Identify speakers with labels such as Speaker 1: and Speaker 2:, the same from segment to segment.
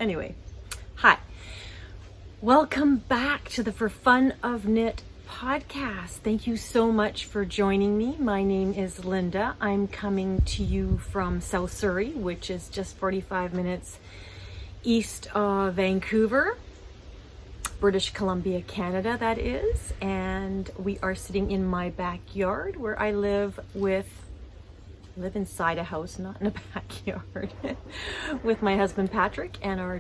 Speaker 1: Anyway, hi. Welcome back to the For Fun of Knit podcast. Thank you so much for joining me. My name is Linda. I'm coming to you from South Surrey, which is just 45 minutes east of Vancouver, British Columbia, Canada, that is. And we are sitting in my backyard where I live inside a house, not in a backyard, with my husband Patrick and our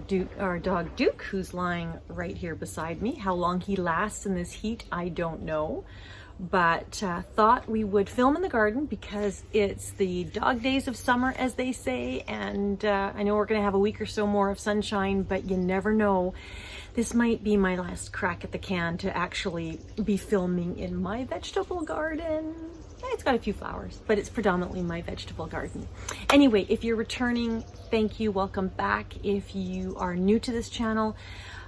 Speaker 1: dog Duke, who's lying right here beside me. How long he lasts in this heat, I don't know, but thought we would film in the garden because it's the dog days of summer, as they say, and I know we're gonna have a week or so more of sunshine, but you never know. This might be my last crack at the can to actually be filming in my vegetable garden. It's got a few flowers, but it's predominantly my vegetable garden. Anyway, if you're returning, thank you, welcome back. If you are new to this channel,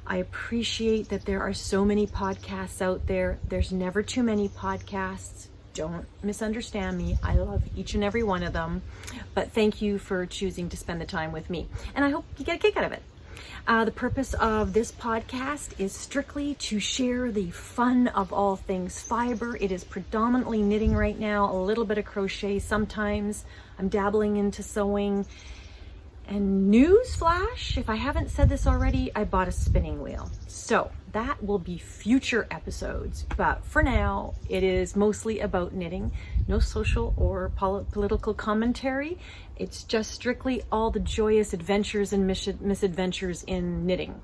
Speaker 1: I appreciate that there are so many podcasts out there. There's never too many podcasts. Don't misunderstand me. I love each and every one of them, but thank you for choosing to spend the time with me. And I hope you get a kick out of it. The purpose of this podcast is strictly to share the fun of all things fiber. It is predominantly knitting right now, a little bit of crochet sometimes. I'm dabbling into sewing. And news flash, if I haven't said this already, I bought a spinning wheel. So that will be future episodes. But for now, it is mostly about knitting. No social or political commentary. It's just strictly all the joyous adventures and misadventures in knitting.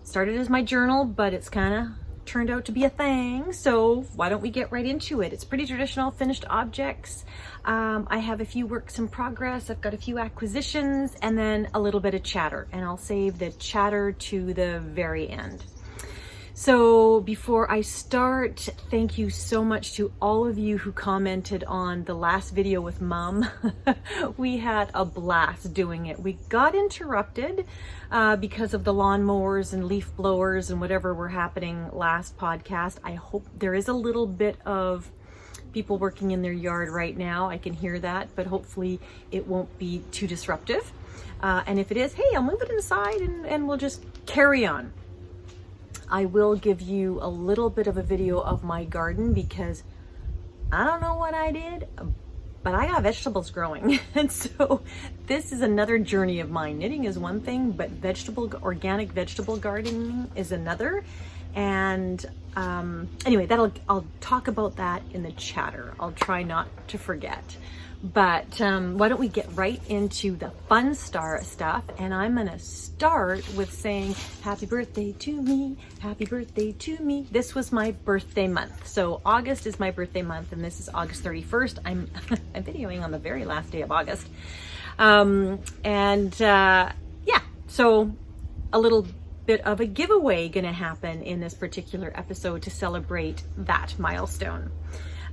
Speaker 1: Started as my journal, but it's kind of turned out to be a thing. So why don't we get right into it? It's pretty traditional, finished objects. I have a few works in progress. I've got a few acquisitions and then a little bit of chatter, and I'll save the chatter to the very end. So before I start, thank you so much to all of you who commented on the last video with Mom. We had a blast doing it. We got interrupted because of the lawnmowers and leaf blowers and whatever were happening last podcast. I hope there is a little bit of people working in their yard right now. I can hear that, but hopefully it won't be too disruptive. And if it is, hey, I'll move it inside and we'll just carry on. I will give you a little bit of a video of my garden because I don't know what I did, but I got vegetables growing. And so this is another journey of mine. Knitting is one thing, but organic vegetable gardening is another. And anyway, I'll talk about that in the chatter. I'll try not to forget. But why don't we get right into the fun stuff? And I'm gonna start with saying happy birthday to me, happy birthday to me. This was my birthday month. So August is my birthday month, and this is August 31st. I'm videoing on the very last day of August. Yeah, so a little bit of a giveaway gonna happen in this particular episode to celebrate that milestone.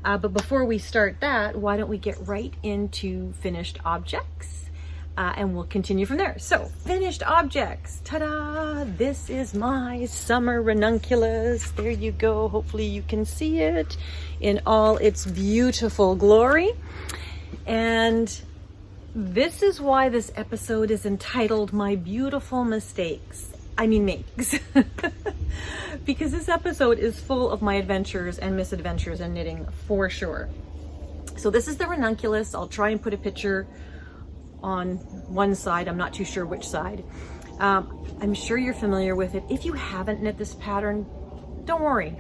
Speaker 1: But before we start that, why don't we get right into finished objects and we'll continue from there. So finished objects, ta-da! This is my summer ranunculus. There you go. Hopefully you can see it in all its beautiful glory. And this is why this episode is entitled My Beautiful Mistakes. Makes. Because this episode is full of my adventures and misadventures in knitting for sure. So this is the ranunculus. I'll try and put a picture on one side. I'm not too sure which side. I'm sure you're familiar with it. If you haven't knit this pattern, don't worry.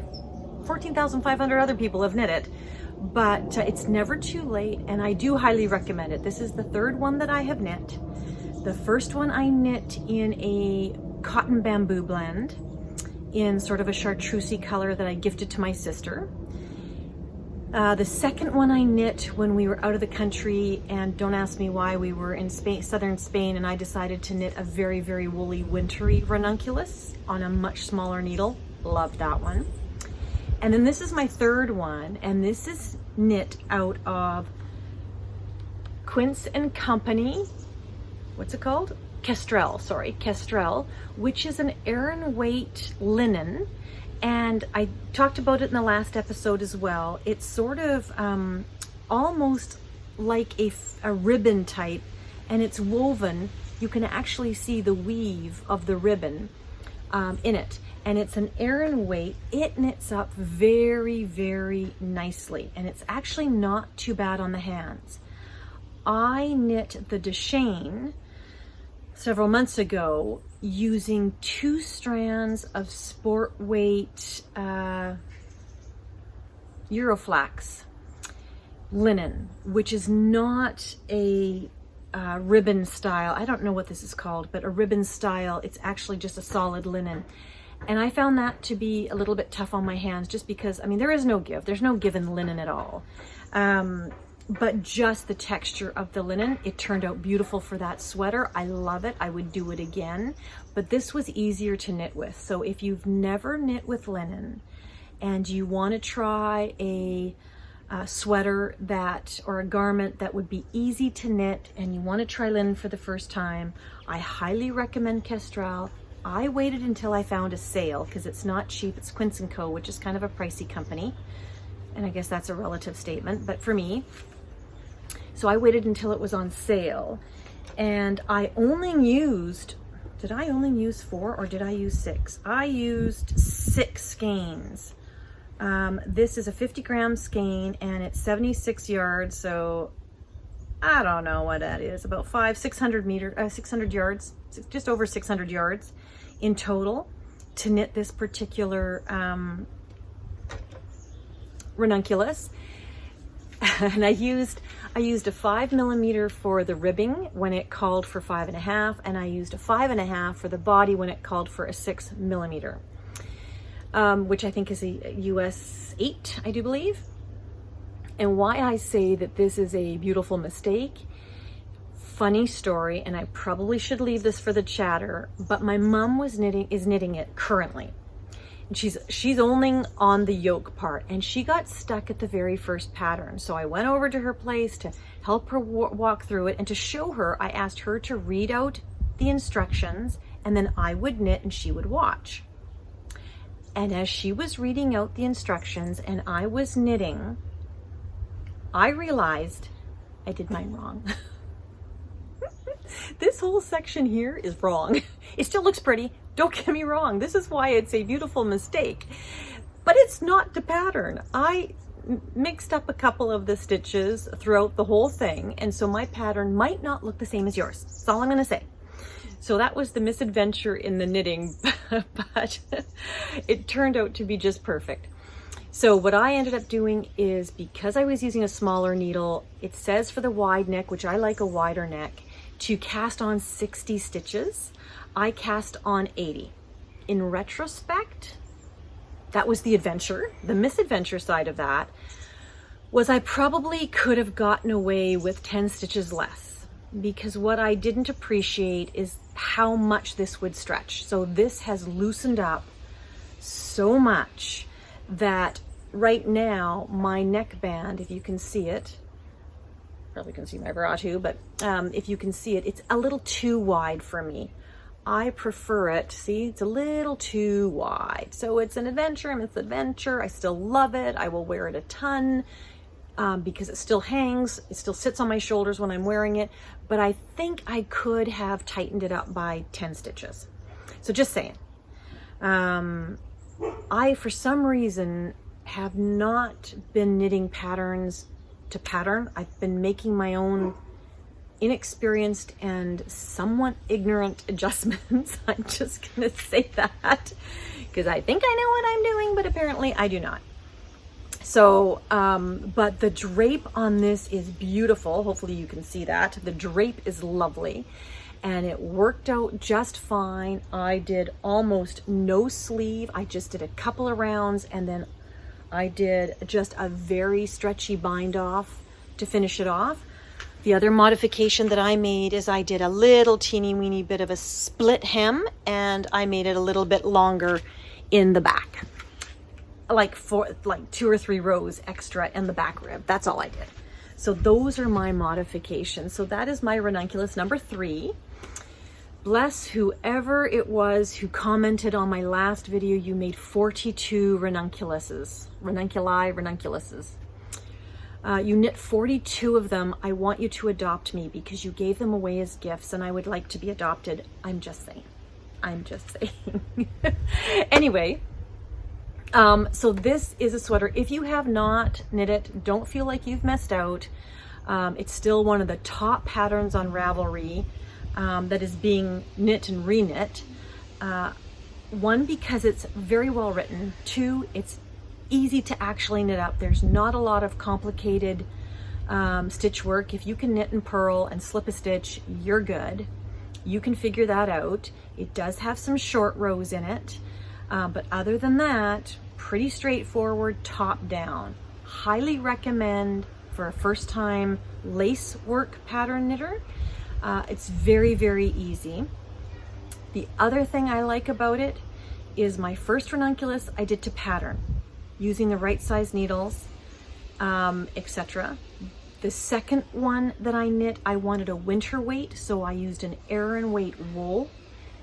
Speaker 1: 14,500 other people have knit it, but it's never too late, and I do highly recommend it. This is the third one that I have knit. The first one I knit in a cotton bamboo blend in sort of a chartreusey color that I gifted to my sister. The second one I knit when we were out of the country, and don't ask me why. We were in Spain, southern Spain, and I decided to knit a very, very woolly, wintry ranunculus on a much smaller needle. Loved that one. And then this is my third one, and this is knit out of Quince and Company. What's it called? Kestrel, which is an Aran weight linen, and I talked about it in the last episode as well. It's sort of almost like a ribbon type, and it's woven you can actually see the weave of the ribbon in it. And it's an Aran weight. It knits up very, very nicely. And it's actually not too bad on the hands. I knit the Deshane several months ago using 2 strands of sport weight Euroflax linen, which is not a ribbon style. I don't know what this is called, but a ribbon style. It's actually just a solid linen. And I found that to be a little bit tough on my hands, just because, I mean, there is no give. There's no give in linen at all. But just the texture of the linen, it turned out beautiful for that sweater. I love it. I would do it again. But this was easier to knit with. So if you've never knit with linen and you want to try a sweater that, or a garment that would be easy to knit, and you want to try linen for the first time, I highly recommend Kestrel. I waited until I found a sale because it's not cheap. It's Quince & Co., which is kind of a pricey company. And I guess that's a relative statement, but for me. So I waited until it was on sale, and I only used, did I only use 4 or did I use 6? I used 6 skeins. This is a 50-gram skein and it's 76 yards. So I don't know what that is, about 600 yards, just over 600 yards in total to knit this particular ranunculus. And I used a 5mm for the ribbing when it called for 5.5, and I used a 5.5 for the body when it called for a 6mm, which I think is a US 8, I do believe. And why I say that this is a beautiful mistake, funny story, and I probably should leave this for the chatter, but my mom is knitting it currently. And she's only on the yoke part, and she got stuck at the very first pattern. So I went over to her place to help her walk through it, and to show her, I asked her to read out the instructions, and then I would knit and she would watch. And as she was reading out the instructions and I was knitting, I realized I did mine wrong. This whole section here is wrong. It still looks pretty, don't get me wrong. This is why it's a beautiful mistake, but it's not the pattern. I mixed up a couple of the stitches throughout the whole thing, and so my pattern might not look the same as yours. That's all I'm gonna say. So that was the misadventure in the knitting, but it turned out to be just perfect. So what I ended up doing is, because I was using a smaller needle, it says for the wide neck, which I like a wider neck, to cast on 60 stitches. I cast on 80. In retrospect, that was the adventure. The misadventure side of that was I probably could have gotten away with 10 stitches less, because what I didn't appreciate is how much this would stretch. So this has loosened up so much that right now my neckband, if you can see it, probably can see my bra too, but if you can see it, it's a little too wide for me. I prefer it, see, it's a little too wide. So it's an adventure, and it's an adventure. I still love it. I will wear it a ton because it still hangs. It still sits on my shoulders when I'm wearing it, but I think I could have tightened it up by 10 stitches. So just saying. I, for some reason, have not been knitting patterns to pattern. I've been making my own inexperienced and somewhat ignorant adjustments. I'm just gonna say that because I think I know what I'm doing, but apparently I do not. So, but the drape on this is beautiful. Hopefully you can see that. The drape is lovely and it worked out just fine. I did almost no sleeve. I just did a couple of rounds, and then I did just a very stretchy bind off to finish it off. The other modification that I made is I did a little teeny weeny bit of a split hem, and I made it a little bit longer in the back, like 2 or 3 rows extra in the back rib. That's all I did. So those are my modifications. So that is my ranunculus number 3. Bless whoever it was who commented on my last video. You made 42 ranunculuses. You knit 42 of them. I want you to adopt me because you gave them away as gifts and I would like to be adopted. I'm just saying. I'm just saying. Anyway, so this is a sweater. If you have not knit it, don't feel like you've messed out. It's still one of the top patterns on Ravelry that is being knit and reknit. One, because it's very well written. Two, it's easy to actually knit up. There's not a lot of complicated stitch work. If you can knit and purl and slip a stitch, you're good. You can figure that out. It does have some short rows in it, but other than that, pretty straightforward top down. Highly recommend for a first time lace work pattern knitter. It's very, very easy. The other thing I like about it is my first ranunculus I did to pattern using the right size needles, etc. The second one that I knit, I wanted a winter weight, so I used an Aran weight wool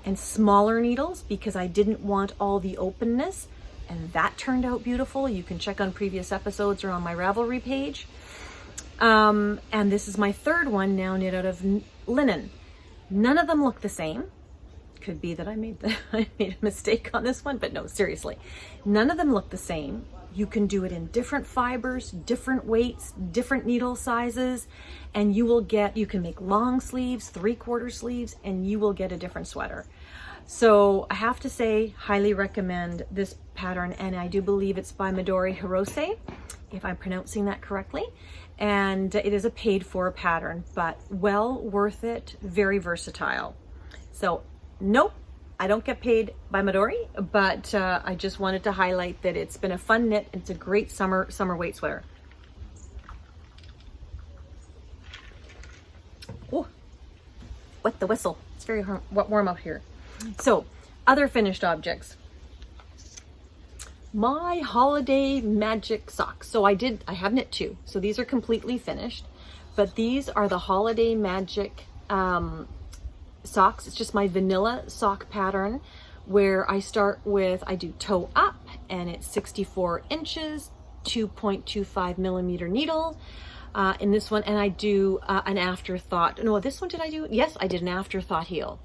Speaker 1: and smaller needles because I didn't want all the openness, and that turned out beautiful. You can check on previous episodes or on my Ravelry page. And this is my third one now knit out of linen. None of them look the same. Could be that I made a mistake on this one, but no, seriously, none of them look the same. You can do it in different fibers, different weights, different needle sizes, and you can make long sleeves, 3/4 sleeves, and you will get a different sweater. So I have to say, highly recommend this pattern, and I do believe it's by Midori Hirose, if I'm pronouncing that correctly. And it is a paid for pattern, but well worth it, very versatile. So nope, I don't get paid by Midori, but I just wanted to highlight that it's been a fun knit. It's a great summer weight sweater. Oh, wet the whistle. It's very warm out here. So, other finished objects. My holiday magic socks. So I have knit 2. So these are completely finished, but these are the holiday magic socks. It's just my vanilla sock pattern where I start with, I do toe up and it's 64 inches, 2.25 millimeter needle in this one. And I do an afterthought. No, this one did I do? Yes, I did an afterthought heel.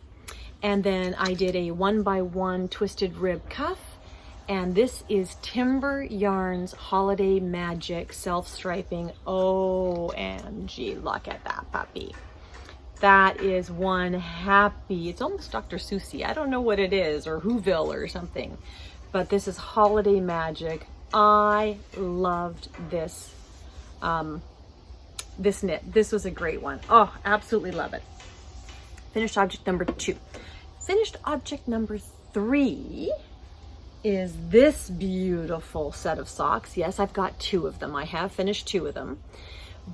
Speaker 1: And then I did a 1x1 twisted rib cuff. And this is Timber Yarns Holiday Magic Self-Striping. OMG, look at that puppy. That is one happy, it's almost Dr. Seussy. I don't know what it is, or Whoville or something, but this is Holiday Magic. I loved this, this knit. This was a great one. Oh, absolutely love it. Finished object number 2. Finished object number 3 is this beautiful set of socks. Yes, I've got 2 of them. I have finished 2 of them.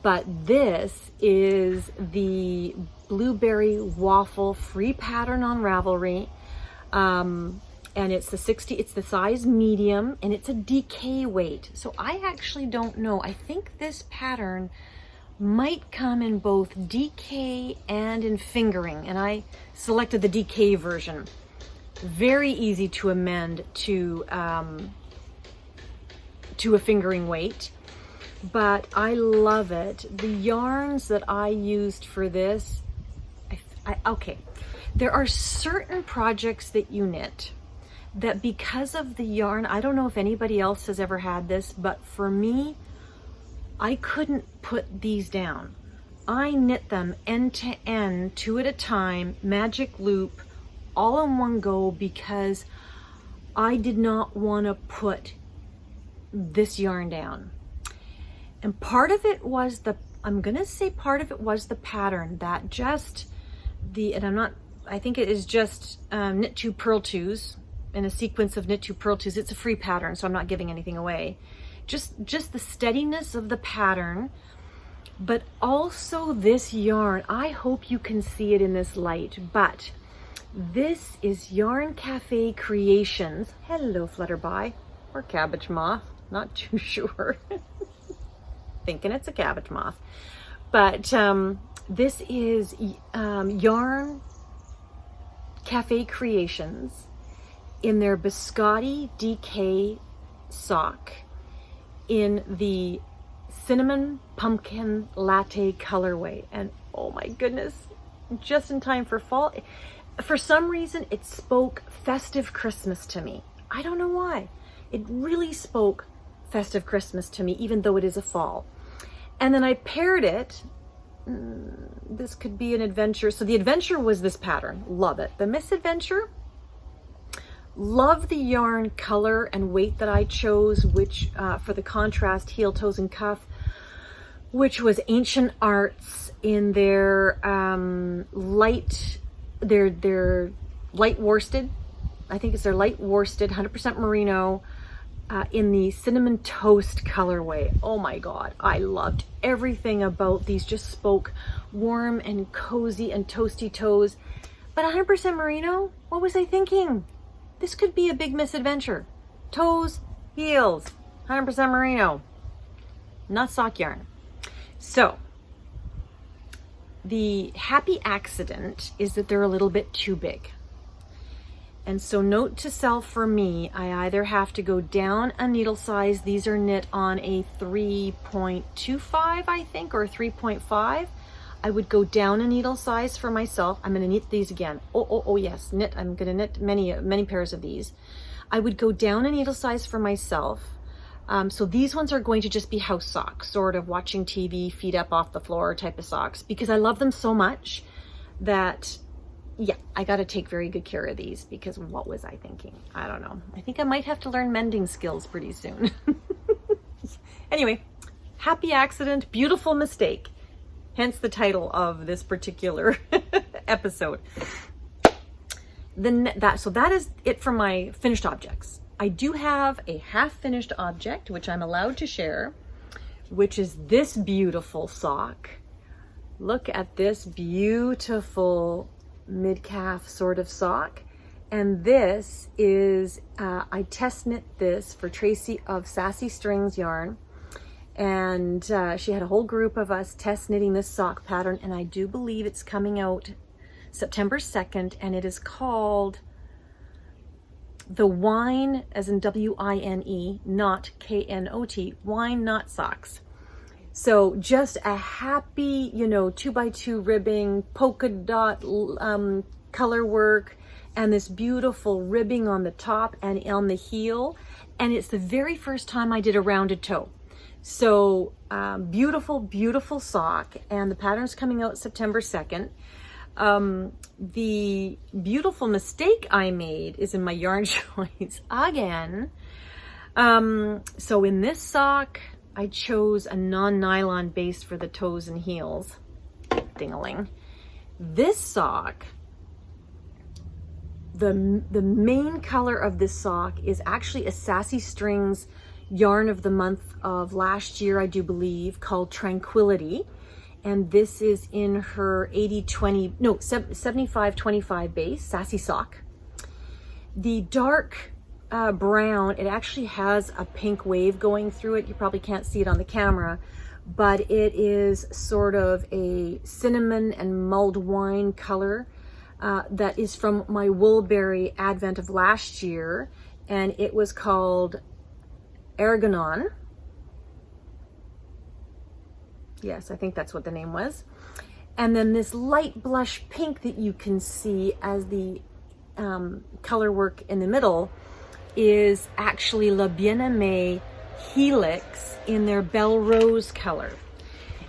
Speaker 1: But this is the Blueberry Waffle free pattern on Ravelry. And it's the size medium, and it's a DK weight. So I actually don't know. I think this pattern might come in both DK and in fingering, and I selected the DK version. Very easy to amend to a fingering weight, but I love it. The yarns that I used for this, okay, there are certain projects that you knit that because of the yarn, I don't know if anybody else has ever had this, but for me, I couldn't put these down. I knit them end to end, 2 at a time, magic loop, all in one go, because I did not want to put this yarn down. And part of it was part of it was the pattern that just I think it is just knit 2 purl 2s in a sequence of knit 2 purl 2s. It's a free pattern, so I'm not giving anything away. Just the steadiness of the pattern, but also this yarn. I hope you can see it in this light, but this is Yarn Cafe Creations. Hello, Flutterby, or cabbage moth, not too sure. Thinking it's a cabbage moth. But this is Yarn Cafe Creations in their Biscotti DK sock in the cinnamon pumpkin latte colorway. And oh my goodness, just in time for fall. For some reason, it spoke festive Christmas to me. I don't know why. It really spoke festive Christmas to me, even though it is a fall. And then I paired it. This could be an adventure. So the adventure was this pattern. Love it. The misadventure. Love the yarn color and weight that I chose, which for the contrast heel, toes, and cuff, which was Ancient Arts in their light worsted. I think it's their light worsted, 100% merino, in the cinnamon toast colorway. Oh my God, I loved everything about these. Just spoke warm and cozy and toasty toes. But 100% merino, what was I thinking? This could be a big misadventure. Toes, heels, 100% merino, not sock yarn. So the happy accident is that they're a little bit too big. And so note to self for me, I either have to go down a needle size. These are knit on a 3.25, I think, or 3.5. I would go down a needle size for myself. I'm gonna knit these again. Oh yes, knit. I'm gonna knit many pairs of these. I would go down a needle size for myself. So these ones are going to just be house socks, sort of watching TV, feet up off the floor type of socks, because I love them so much that, yeah, I got to take very good care of these, because what was I thinking? I don't know. I think I might have to learn mending skills pretty soon. Anyway, happy accident, beautiful mistake. Hence the title of this particular episode. So that is it for my finished objects. I do have a half-finished object, which I'm allowed to share, which is this beautiful sock. Look at this beautiful mid-calf sort of sock. And this is, I test knit this for Tracy of Sassy Strings Yarn. And she had a whole group of us test knitting this sock pattern. And I do believe it's coming out September 2nd. And it is called the Wine, as in W-I-N-E, not K-N-O-T, Wine Knot Socks. So just a happy, 2x2 ribbing, polka dot color work, and this beautiful ribbing on the top and on the heel. And it's the very first time I did a rounded toe. So beautiful, beautiful sock. And the pattern's coming out September 2nd. The beautiful mistake I made is in my yarn choice again. So in this sock, I chose a non-nylon base for the toes and heels. Ding-a-ling. This sock, the main color of this sock is actually a Sassy Strings yarn of the month of last year, I do believe, called Tranquility. And this is in her 75-25 base, Sassy Sock. The dark brown, it actually has a pink wave going through it. You probably can't see it on the camera, but it is sort of a cinnamon and mulled wine color that is from my Woolberry Advent of last year, and it was called Ergonon. Yes, I think that's what the name was. And then this light blush pink that you can see as the color work in the middle is actually La Bien-Aimée Helix in their Belle Rose color.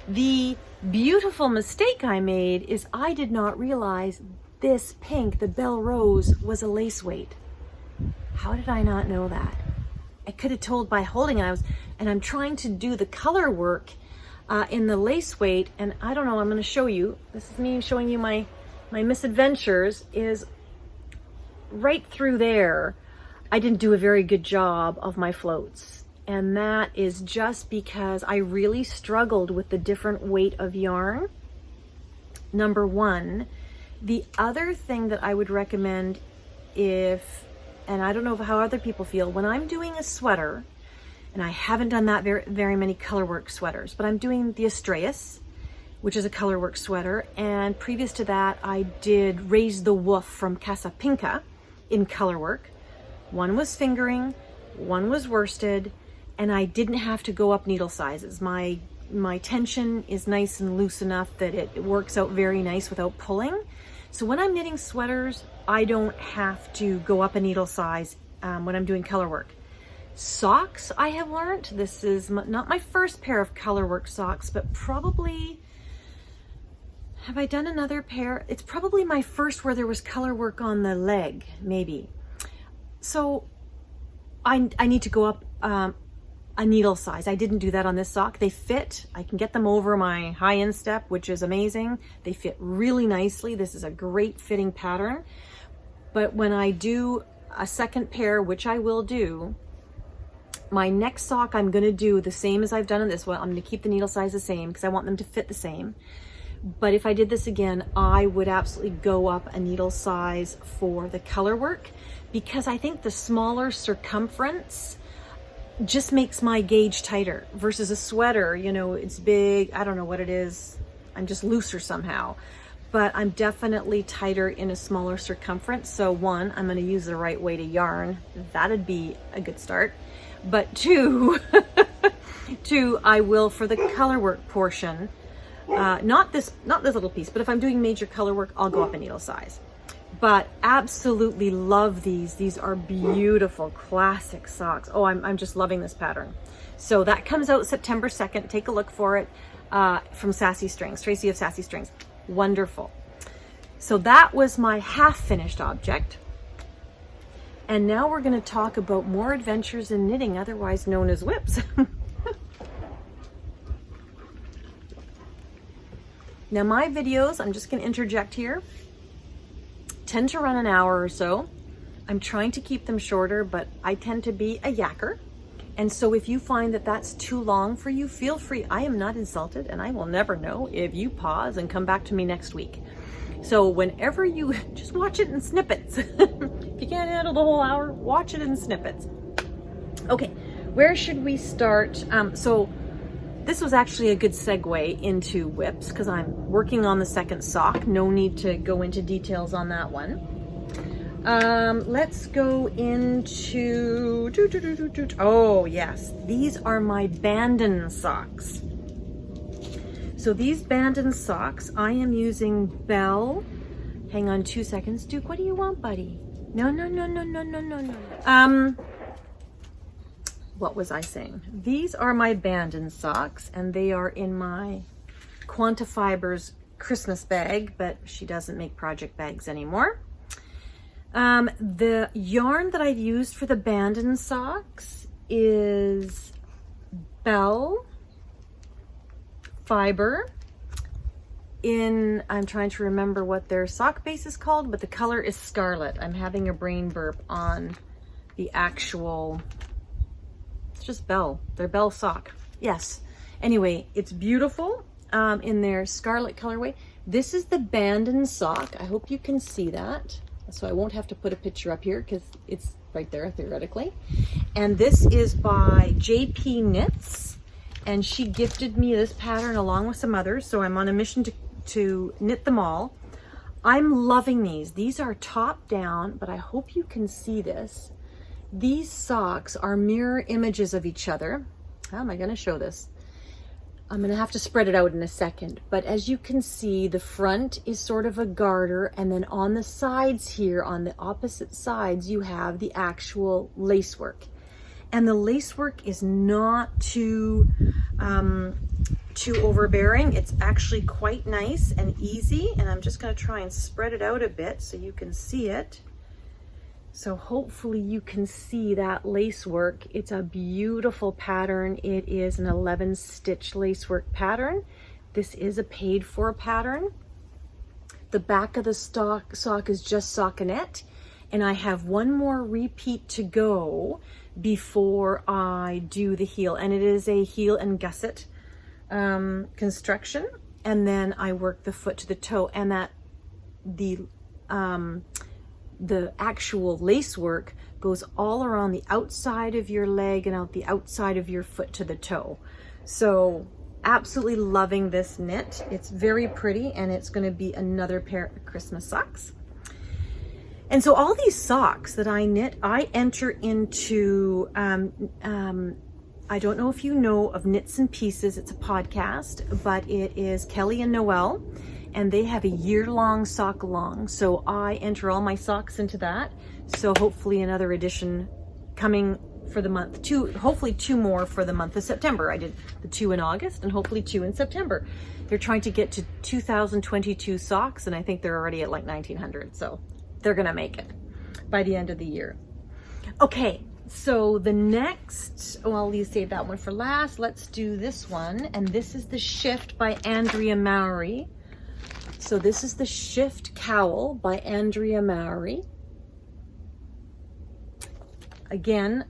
Speaker 1: The beautiful mistake I made is I did not realize this pink, the Belle Rose, was a lace weight. How did I not know that? I could have told by holding it. And I'm trying to do the color work in the lace weight, and I don't know, I'm going to show you. This is me showing you my misadventures. Is right through there. I didn't do a very good job of my floats, and that is just because I really struggled with the different weight of yarn. Number one. The other thing that I would recommend, and I don't know how other people feel, when I'm doing a sweater, and I haven't done that very many colorwork sweaters, but I'm doing the Astraeus, which is a colorwork sweater. And previous to that, I did Raise the Wolf from Casa Pinka in colorwork. One was fingering, one was worsted, and I didn't have to go up needle sizes. My tension is nice and loose enough that it works out very nice without pulling. So when I'm knitting sweaters, I don't have to go up a needle size when I'm doing color work. Socks, I have learned, this is not my first pair of color work socks, but probably, have I done another pair? It's probably my first where there was color work on the leg, maybe. So I need to go up a needle size. I didn't do that on this sock. They fit. I can get them over my high instep, which is amazing. They fit really nicely. This is a great fitting pattern. But when I do a second pair, which I will do, my next sock I'm going to do the same as I've done in this one. I'm going to keep the needle size the same because I want them to fit the same. But if I did this again, I would absolutely go up a needle size for the color work, because I think the smaller circumference just makes my gauge tighter versus a sweater. You know, it's big. I don't know what it is. I'm just looser somehow, but I'm definitely tighter in a smaller circumference. So one, I'm going to use the right way to yarn. That'd be a good start. But two, I will, for the color work portion, not this little piece, but if I'm doing major color work, I'll go up a needle size. But absolutely love these. These are beautiful classic socks. Oh, I'm just loving this pattern. So that comes out September 2nd. Take a look for it from Sassy Strings, Tracy of Sassy Strings. Wonderful. So that was my half finished object. And now we're going to talk about more adventures in knitting, otherwise known as whips. Now my videos, I'm just going to interject here, tend to run an hour or so. I'm trying to keep them shorter, but I tend to be a yacker. And so if you find that that's too long for you, feel free. I am not insulted, and I will never know if you pause and come back to me next week. So whenever you just watch it in snippets. If you can't handle the whole hour, watch it in snippets. Okay, where should we start? So this was actually a good segue into whips because I'm working on the second sock. No need to go into details on that one. Let's go into, oh yes, these are my Bandon socks. So these Bandon socks, I am using Belle. Hang on 2 seconds. Duke, what do you want, buddy? No. What was I saying? These are my Bandon socks, and they are in my Quantifibers Christmas bag, but she doesn't make project bags anymore. The yarn that I've used for the Bandon socks is Belle, Fibre, I'm trying to remember what their sock base is called, but the color is Scarlet. I'm having a brain burp on the actual, it's just Belle, their Belle sock. Yes. Anyway, it's beautiful in their Scarlet colorway. This is the Bandon sock. I hope you can see that. So I won't have to put a picture up here because it's right there theoretically. And this is by JP Knits, and she gifted me this pattern along with some others. So I'm on a mission to knit them all. I'm loving these. These are top down, but I hope you can see this. These socks are mirror images of each other. How am I going to show this? I'm going to have to spread it out in a second, but as you can see, the front is sort of a garter, and then on the sides here, on the opposite sides, you have the actual lace work. And the lace work is not too overbearing. It's actually quite nice and easy, and I'm just going to try and spread it out a bit so you can see it. So hopefully you can see that lace work. It's a beautiful pattern. It is an 11 stitch lace work pattern. This is a paid for pattern. The back of the sock is just stockinette, and I have one more repeat to go before I do the heel, and it is a heel and gusset construction, and then I work the foot to the toe, and that the actual lace work goes all around the outside of your leg and out the outside of your foot to the toe. So absolutely loving this knit. It's very pretty, and it's going to be another pair of Christmas socks. And so all these socks that I knit, I enter into I don't know if you know of Knits and Pieces. It's a podcast, but it is Kelly and Noelle, and they have a year-long sock-along. So I enter all my socks into that. So hopefully another edition coming for the month, hopefully two more for the month of September. I did the 2 in August and hopefully 2 in September. They're trying to get to 2022 socks, and I think they're already at like 1900. So they're gonna make it by the end of the year. Okay. So the next, well, I'll save that one for last. Let's do this one. And this is the Shift by Andrea Mowry. So this is the Shift Cowl by Andrea Mowry. Again,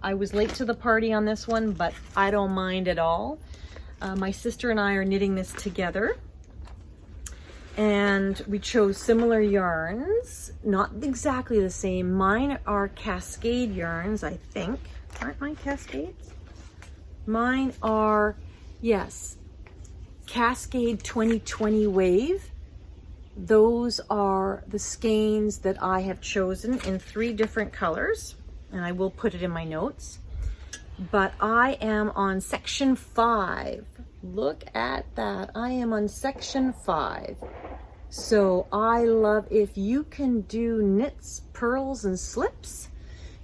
Speaker 1: I was late to the party on this one, but I don't mind at all. My sister and I are knitting this together. And we chose similar yarns, not exactly the same. Mine are Cascade yarns, I think. Aren't mine Cascades? Mine are, yes, Cascade 2020 Wave. Those are the skeins that I have chosen in 3 different colors, and I will put it in my notes. But I am on section 5. Look at that. I am on section 5. So I love, if you can do knits, purls, and slips,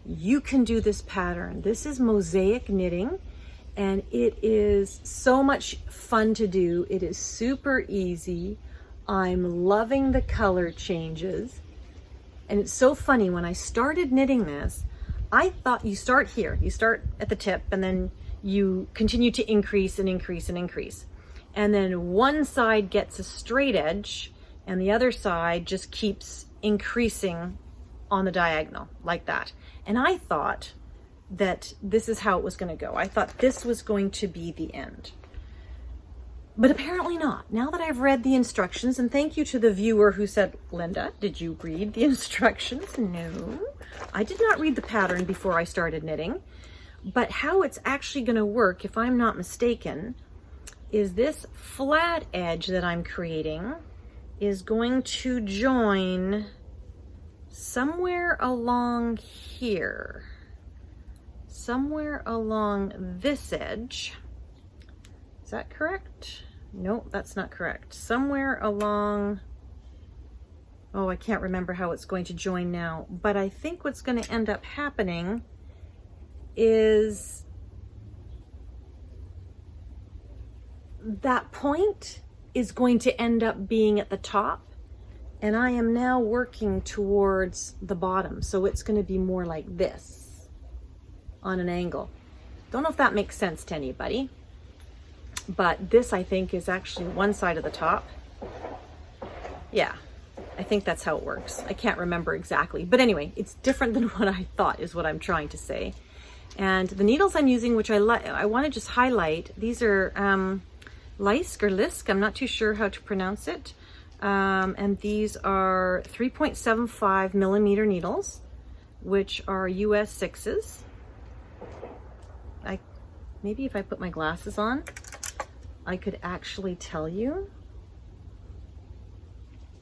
Speaker 1: you can do this pattern. This is mosaic knitting, and it is so much fun to do. It is super easy. I'm loving the color changes. And it's so funny, when I started knitting this, I thought you start here. You start at the tip, and then you continue to increase and increase and increase. And then one side gets a straight edge, and the other side just keeps increasing on the diagonal like that. And I thought that this is how it was going to go. I thought this was going to be the end. But apparently not. Now that I've read the instructions, and thank you to the viewer who said, Linda, did you read the instructions? No, I did not read the pattern before I started knitting. But how it's actually going to work, if I'm not mistaken, is this flat edge that I'm creating is going to join somewhere along here, somewhere along this edge. Is that correct? No, that's not correct. Somewhere along, oh, I can't remember how it's going to join now, but I think what's going to end up happening is that point is going to end up being at the top, and I am now working towards the bottom, so it's going to be more like this on an angle. Don't know if that makes sense to anybody, but this I think is actually one side of the top. Yeah, I think that's how it works. I can't remember exactly, but anyway, it's different than what I thought is what I'm trying to say. And the needles I'm using, which I want to just highlight, these are Lisk or Lisk, I'm not too sure how to pronounce it. And these are 3.75 millimeter needles, which are US 6s. Maybe if I put my glasses on, I could actually tell you.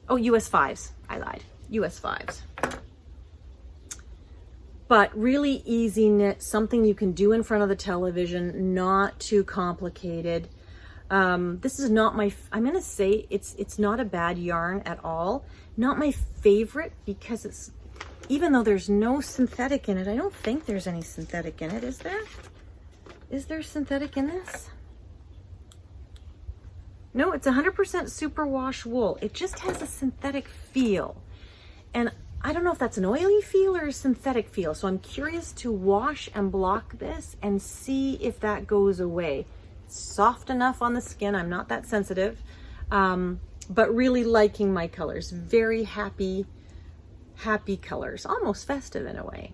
Speaker 1: Oh, US 5s, I lied, US 5s. But really easy knit, something you can do in front of the television, not too complicated. This is not my, I'm gonna say it's not a bad yarn at all. Not my favorite, because it's, even though there's no synthetic in it, I don't think there's any synthetic in it, is there? Is there synthetic in this? No, it's 100% superwash wool. It just has a synthetic feel. And I don't know if that's an oily feel or a synthetic feel. So I'm curious to wash and block this and see if that goes away. It's soft enough on the skin. I'm not that sensitive, but really liking my colors. Very happy, happy colors, almost festive in a way.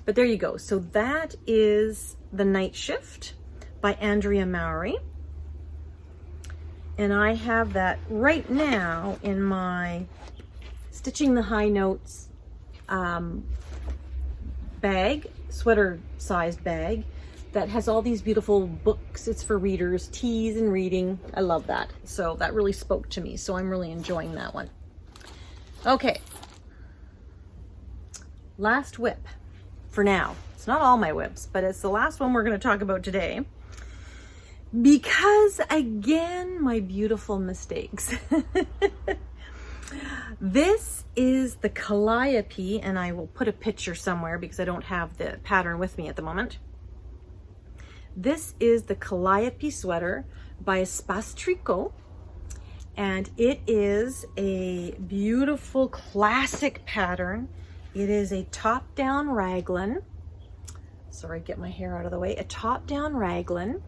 Speaker 1: But there you go. So that is The Night Shift by Andrea Mowry. And I have that right now in my Stitching the High Notes bag, sweater sized bag, that has all these beautiful books. It's for readers, teas and reading. I love that. So that really spoke to me. So I'm really enjoying that one. Okay. Last whip for now. whips, not all my whips, but it's the last one we're going to talk about today. Because again, my beautiful mistakes. This is the Calliope, and I will put a picture somewhere because I don't have the pattern with me at the moment. This is the Calliope sweater by Espace Tricote, and it is a beautiful classic pattern. It is a top-down raglan. Sorry, get my hair out of the way. A top-down raglan.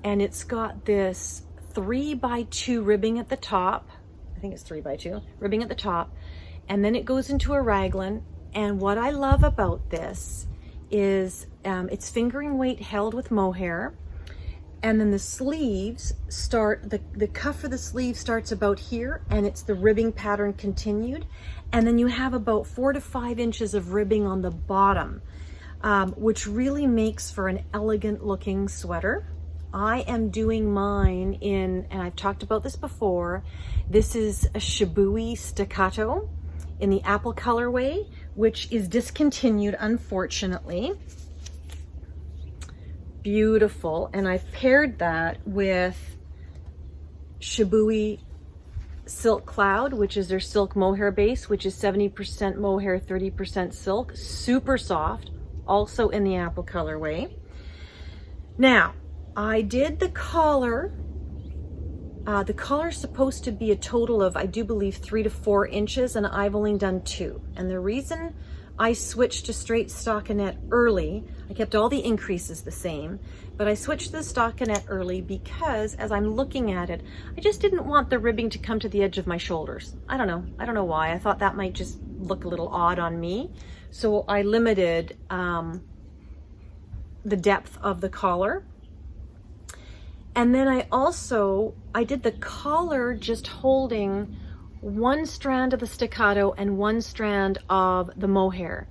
Speaker 1: And it's got this 3x2 ribbing at the top. I think it's 3x2 ribbing at the top. And then it goes into a raglan. And what I love about this is it's fingering weight held with mohair. And then the sleeves start, the cuff of the sleeve starts about here, and it's the ribbing pattern continued. And then you have about 4 to 5 inches of ribbing on the bottom, which really makes for an elegant looking sweater. I am doing mine in, and I've talked about this before, this is a shibui staccato in the apple colorway, which is discontinued, unfortunately. Beautiful. And I've paired that with shibui silk cloud, which is their silk mohair base, which is 70% mohair, 30% silk, super soft, also in the apple colorway. Now, I did the collar. The collar is supposed to be a total of, I do believe, 3 to 4 inches, and I've only done 2. And the reason I switched to straight stockinette early, I kept all the increases the same, but I switched to the stockinette early because as I'm looking at it, I just didn't want the ribbing to come to the edge of my shoulders. I don't know why. I thought that might just look a little odd on me. So I limited the depth of the collar. And then I did the collar just holding one strand of the staccato and one strand of the mohair.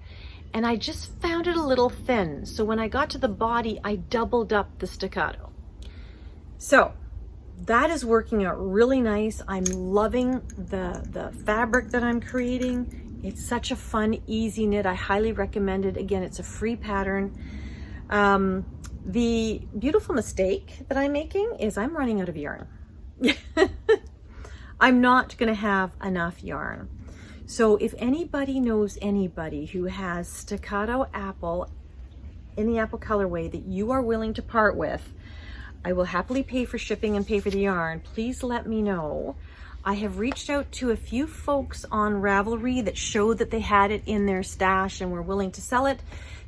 Speaker 1: And I just found it a little thin. So when I got to the body, I doubled up the staccato. So that is working out really nice. I'm loving the fabric that I'm creating. It's such a fun, easy knit. I highly recommend it. Again, it's a free pattern. The beautiful mistake that I'm making is I'm running out of yarn. I'm not going to have enough yarn. So if anybody knows anybody who has staccato apple in the apple colorway that you are willing to part with, I will happily pay for shipping and pay for the yarn. Please let me know. I have reached out to a few folks on Ravelry that showed that they had it in their stash and were willing to sell it.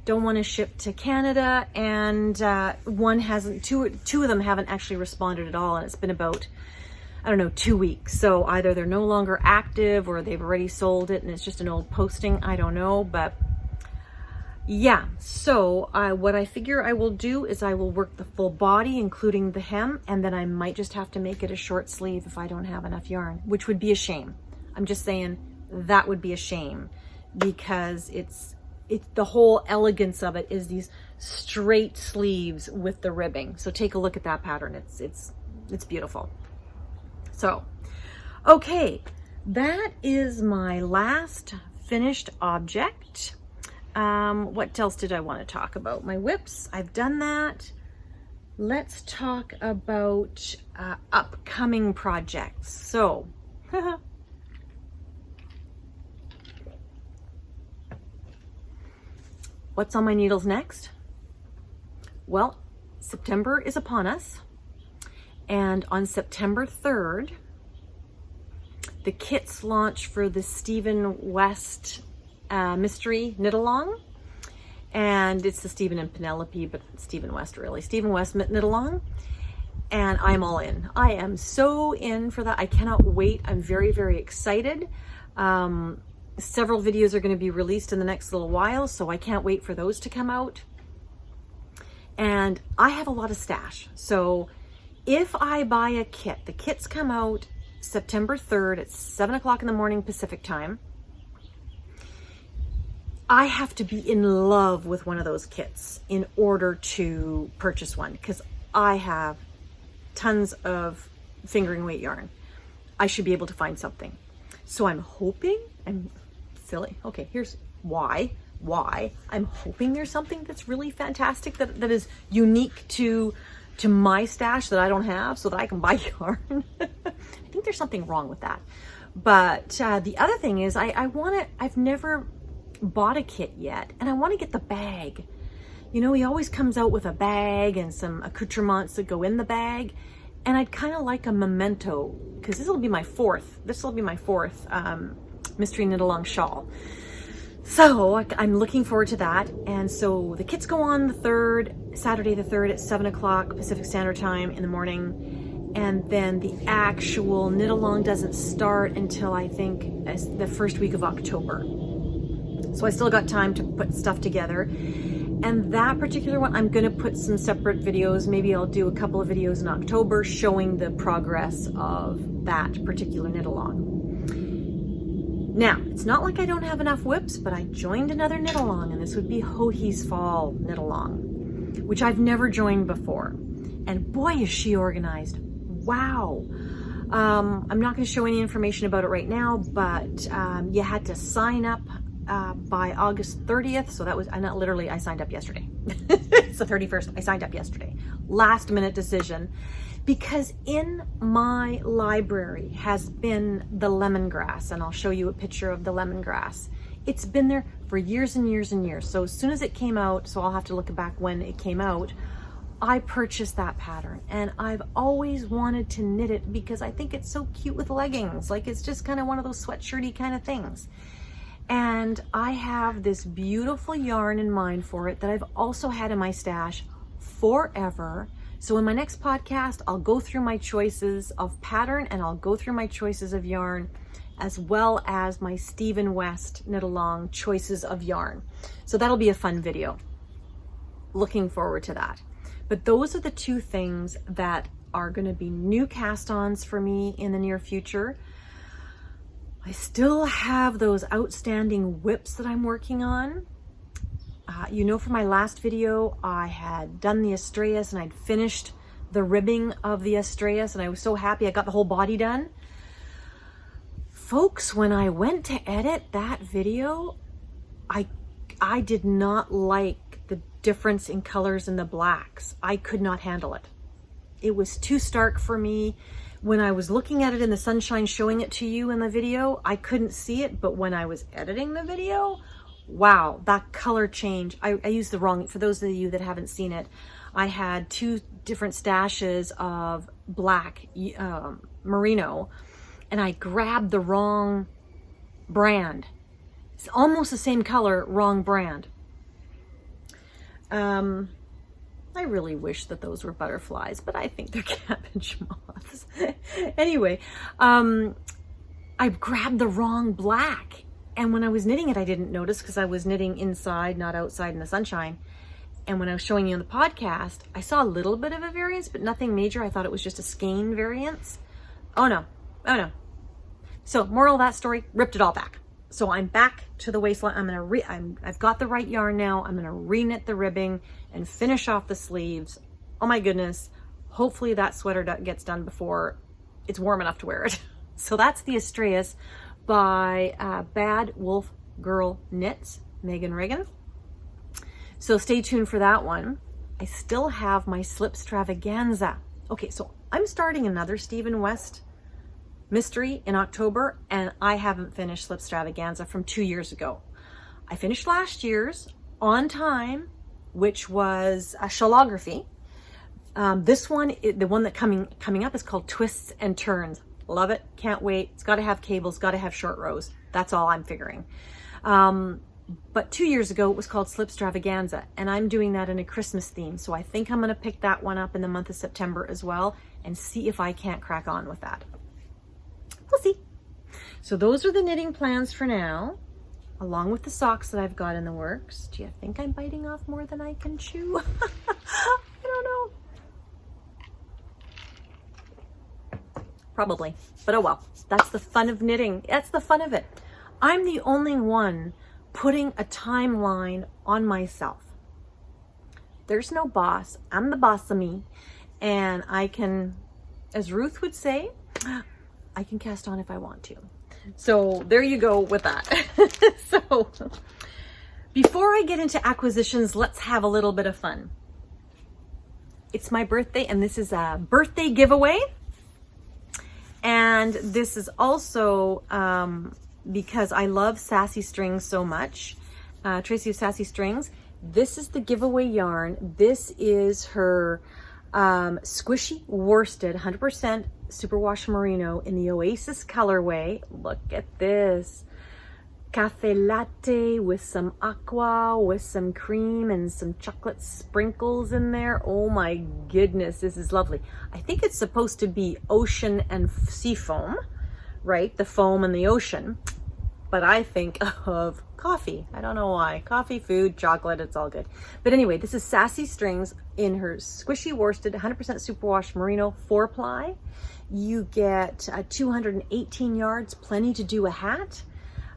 Speaker 1: Don't want to ship to Canada, and two of them haven't actually responded at all, and it's been about, I don't know, 2 weeks. So either they're no longer active or they've already sold it and it's just an old posting. I don't know, but yeah. So what I figure I will do is I will work the full body, including the hem, and then I might just have to make it a short sleeve if I don't have enough yarn, which would be a shame. I'm just saying that would be a shame because it's the whole elegance of it is these straight sleeves with the ribbing. So take a look at that pattern. It's beautiful. So, okay, that is my last finished object. What else did I want to talk about? My whips, I've done that. Let's talk about upcoming projects. So, what's on my needles next? Well, September is upon us. And on September 3rd, the kits launch for the Stephen West mystery knit along. And it's the Stephen and Penelope, but Stephen West really. Stephen West knit along. And I'm all in. I am so in for that. I cannot wait. I'm very, very excited. Several videos are going to be released in the next little while, so I can't wait for those to come out. And I have a lot of stash. So if I buy a kit, the kits come out September 3rd at 7 o'clock in the morning Pacific time. I have to be in love with one of those kits in order to purchase one because I have tons of fingering weight yarn. I should be able to find something. So I'm hoping, I'm silly. Okay, here's Why? I'm hoping there's something that's really fantastic that is unique to my stash that I don't have, so that I can buy yarn. I think there's something wrong with that. But the other thing is I've never bought a kit yet, and I want to get the bag. You know, he always comes out with a bag and some accoutrements that go in the bag, and I'd kind of like a memento, because this will be my fourth mystery knit along shawl. So I'm looking forward to that. And so the kits go on the 3rd, Saturday the 3rd at 7 o'clock Pacific Standard Time in the morning. And then the actual knit along doesn't start until I think the first week of October. So I still got time to put stuff together. And that particular one, I'm going to put some separate videos. Maybe I'll do a couple of videos in October showing the progress of that particular knit along. Now, it's not like I don't have enough whips, but I joined another knit along, and this would be Hohi's Fall knit along, which I've never joined before. And boy, is she organized. Wow. I'm not going to show any information about it right now, but you had to sign up by August 30th. So that was, I signed up yesterday. It's the 31st. I signed up yesterday. Last minute decision. Because in my library has been the lemongrass, and I'll show you a picture of the lemongrass. It's been there for years and years and years. So as soon as it came out, so I'll have to look back when it came out, I purchased that pattern, and I've always wanted to knit it because I think it's so cute with leggings. Like, it's just kind of one of those sweatshirty kind of things. And I have this beautiful yarn in mind for it that I've also had in my stash forever. So in my next podcast, I'll go through my choices of pattern, and I'll go through my choices of yarn, as well as my Stephen West knit along choices of yarn. So that'll be a fun video. Looking forward to that. But those are the two things that are going to be new cast-ons for me in the near future. I still have those outstanding whips that I'm working on. You know, from my last video, I had done the Astraeus, and I'd finished the ribbing of the Astraeus, and I was so happy I got the whole body done. Folks, when I went to edit that video, I did not like the difference in colors in the blacks. I could not handle it. It was too stark for me. When I was looking at it in the sunshine, showing it to you in the video, I couldn't see it, but when I was editing the video, wow, that color change. I used the wrong, for those of you that haven't seen it, I had 2 different stashes of black merino, and I grabbed the wrong brand. It's almost the same color, wrong brand. I really wish that those were butterflies, but I think they're cabbage moths. Anyway, I grabbed the wrong black. And when I was knitting it, I didn't notice because I was knitting inside, not outside in the sunshine. And when I was showing you on the podcast, I saw a little bit of a variance, but nothing major. I thought it was just a skein variance. Oh no. So moral of that story, ripped it all back. So I'm back to the waistline. I've got the right yarn now. I'm gonna re-knit the ribbing and finish off the sleeves. Oh my goodness. Hopefully that sweater gets done before it's warm enough to wear it. So that's the Astraeus by Bad Wolf Girl Knits, Megan Reagan. So stay tuned for that one. I still have my slip stravaganza. Okay, so I'm starting another Stephen West mystery in October, and I haven't finished slip stravaganza from 2 years ago. I finished last year's on time, which was a shawlography. This one, the one that coming up is called Twists and Turns. Love it, can't wait. It's got to have cables, got to have short rows. That's all I'm figuring. But 2 years ago, it was called Slip Stravaganza, and I'm doing that in a Christmas theme. So I think I'm going to pick that one up in the month of September as well, and see if I can't crack on with that. We'll see. So those are the knitting plans for now, along with the socks that I've got in the works. Do you think I'm biting off more than I can chew? I don't know. Probably, but oh well. That's the fun of knitting. That's the fun of it. I'm the only one putting a timeline on myself. There's no boss. I'm the boss of me, and I can, as Ruth would say, I can cast on if I want to. So there you go with that. So Before I get into acquisitions, let's have a little bit of fun. It's my birthday, and this is a birthday giveaway. And this is also because I love Sassy Strings so much. Tracy of Sassy Strings. This is the giveaway yarn. This is her squishy worsted 100% superwash merino in the Oasis colorway. Look at this. Cafe latte with some aqua, with some cream and some chocolate sprinkles in there. Oh my goodness, this is lovely. I think it's supposed to be ocean and sea foam, right? The foam and the ocean. But I think of coffee. I don't know why. Coffee, food, chocolate, it's all good. But anyway, this is Sassy Strings in her squishy worsted 100% superwash merino 4-ply. You get 218 yards, plenty to do a hat.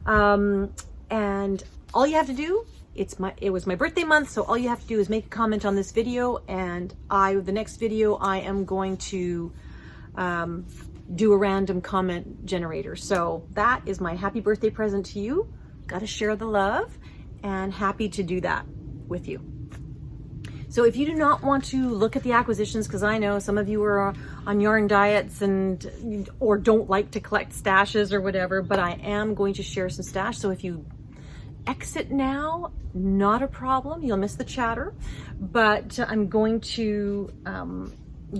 Speaker 1: And all you have to do, it was my birthday month, so all you have to do is make a comment on this video, and the next video I am going to do a random comment generator. So that is my happy birthday present to you. Gotta share the love, and happy to do that with you. So if you do not want to look at the acquisitions, because I know some of you are on yarn diets or don't like to collect stashes or whatever, but I am going to share some stash. So if you exit now, not a problem. You'll miss the chatter, but I'm going to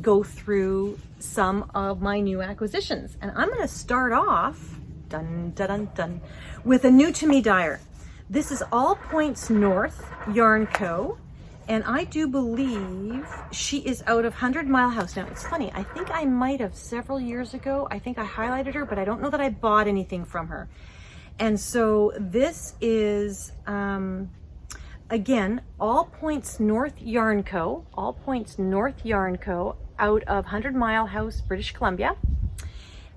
Speaker 1: go through some of my new acquisitions. And I'm going to start off, dun, dun, dun, dun, with a new to me dyer. This is All Points North Yarn Co. And I do believe she is out of 100 Mile House. Now, it's funny. I think I might have several years ago. I think I highlighted her, but I don't know that I bought anything from her. And so this is, again, All Points North Yarn Co. All Points North Yarn Co. out of 100 Mile House, British Columbia.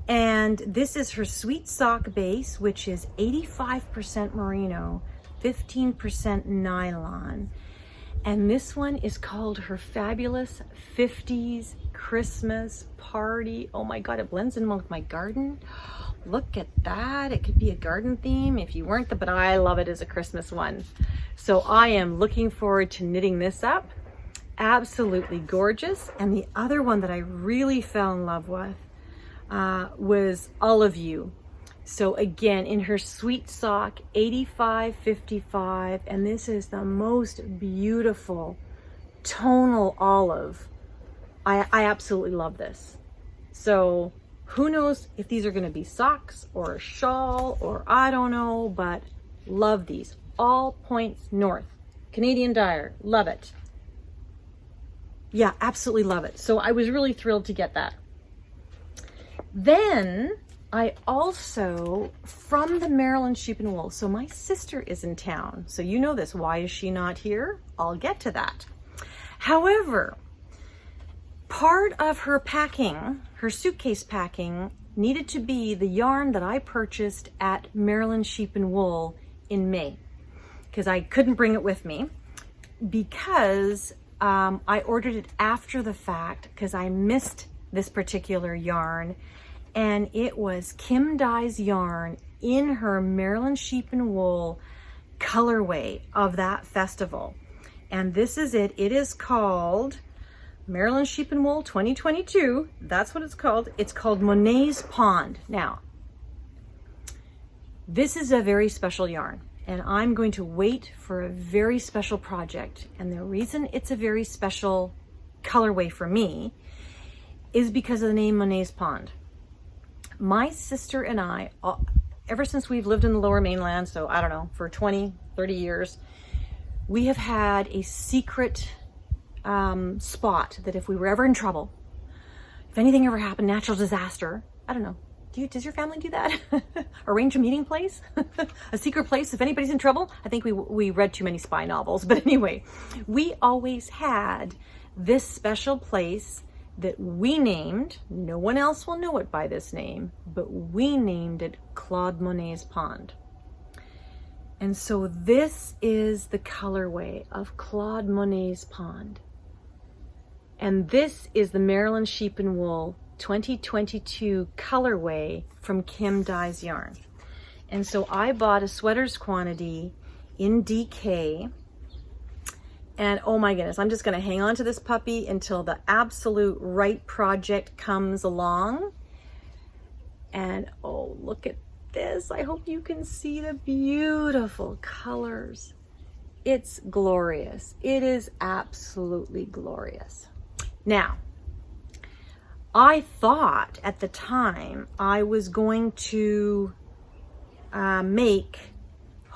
Speaker 1: And this is her Sweet Sock base, which is 85% merino, 15% nylon. And this one is called her Fabulous 50s Christmas Party. Oh my God, it blends in with my garden. Look at that. It could be a garden theme if you weren't, but I love it as a Christmas one. So I am looking forward to knitting this up. Absolutely gorgeous. And the other one that I really fell in love with was All of You. So again, in her Sweet Sock 85-55, and this is the most beautiful tonal olive. I absolutely love this. So who knows if these are going to be socks or a shawl or I don't know, but love these. All Points North, Canadian dyer, love it. Yeah, absolutely love it. So I was really thrilled to get that. Then I also, from the Maryland Sheep and Wool, so my sister is in town. So you know this. Why is she not here? I'll get to that. However, part of her packing, her suitcase packing, needed to be the yarn that I purchased at Maryland Sheep and Wool in May, because I couldn't bring it with me because I ordered it after the fact because I missed this particular yarn. And it was Kim Dye's yarn in her Maryland Sheep and Wool colorway of that festival. And this is it. It is called Maryland Sheep and Wool 2022. That's what it's called. It's called Monet's Pond. Now, this is a very special yarn, and I'm going to wait for a very special project. And the reason it's a very special colorway for me is because of the name Monet's Pond. My sister and I, ever since we've lived in the Lower Mainland, so I don't know, for 20, 30 years, we have had a secret spot that if we were ever in trouble, if anything ever happened, natural disaster, I don't know, does your family do that? Arrange a meeting place? A secret place if anybody's in trouble? I think we read too many spy novels, but anyway, we always had this special place that we named, no one else will know it by this name, but we named it Claude Monet's Pond. And so this is the colorway of Claude Monet's Pond. And this is the Maryland Sheep and Wool 2022 colorway from Kim Dye's yarn. And so I bought a sweaters quantity in DK. And oh my goodness, I'm just gonna hang on to this puppy until the absolute right project comes along. And oh, look at this. I hope you can see the beautiful colors. It's glorious. It is absolutely glorious. Now, I thought at the time I was going to make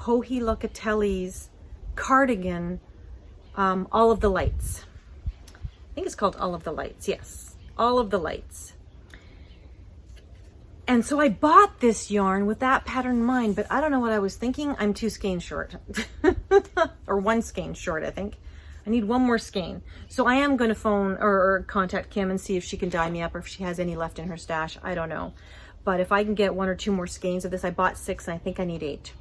Speaker 1: Joji Locatelli's cardigan All of the Lights. I think it's called All of the Lights. Yes, All of the Lights. And so I bought this yarn with that pattern in mind, but I don't know what I was thinking. I'm 2 skeins short or 1 skein short, I think. I need 1 more skein. So I am going to phone or contact Kim and see if she can dye me up or if she has any left in her stash. I don't know. But if I can get 1 or 2 more skeins of this, I bought 6 and I think I need 8.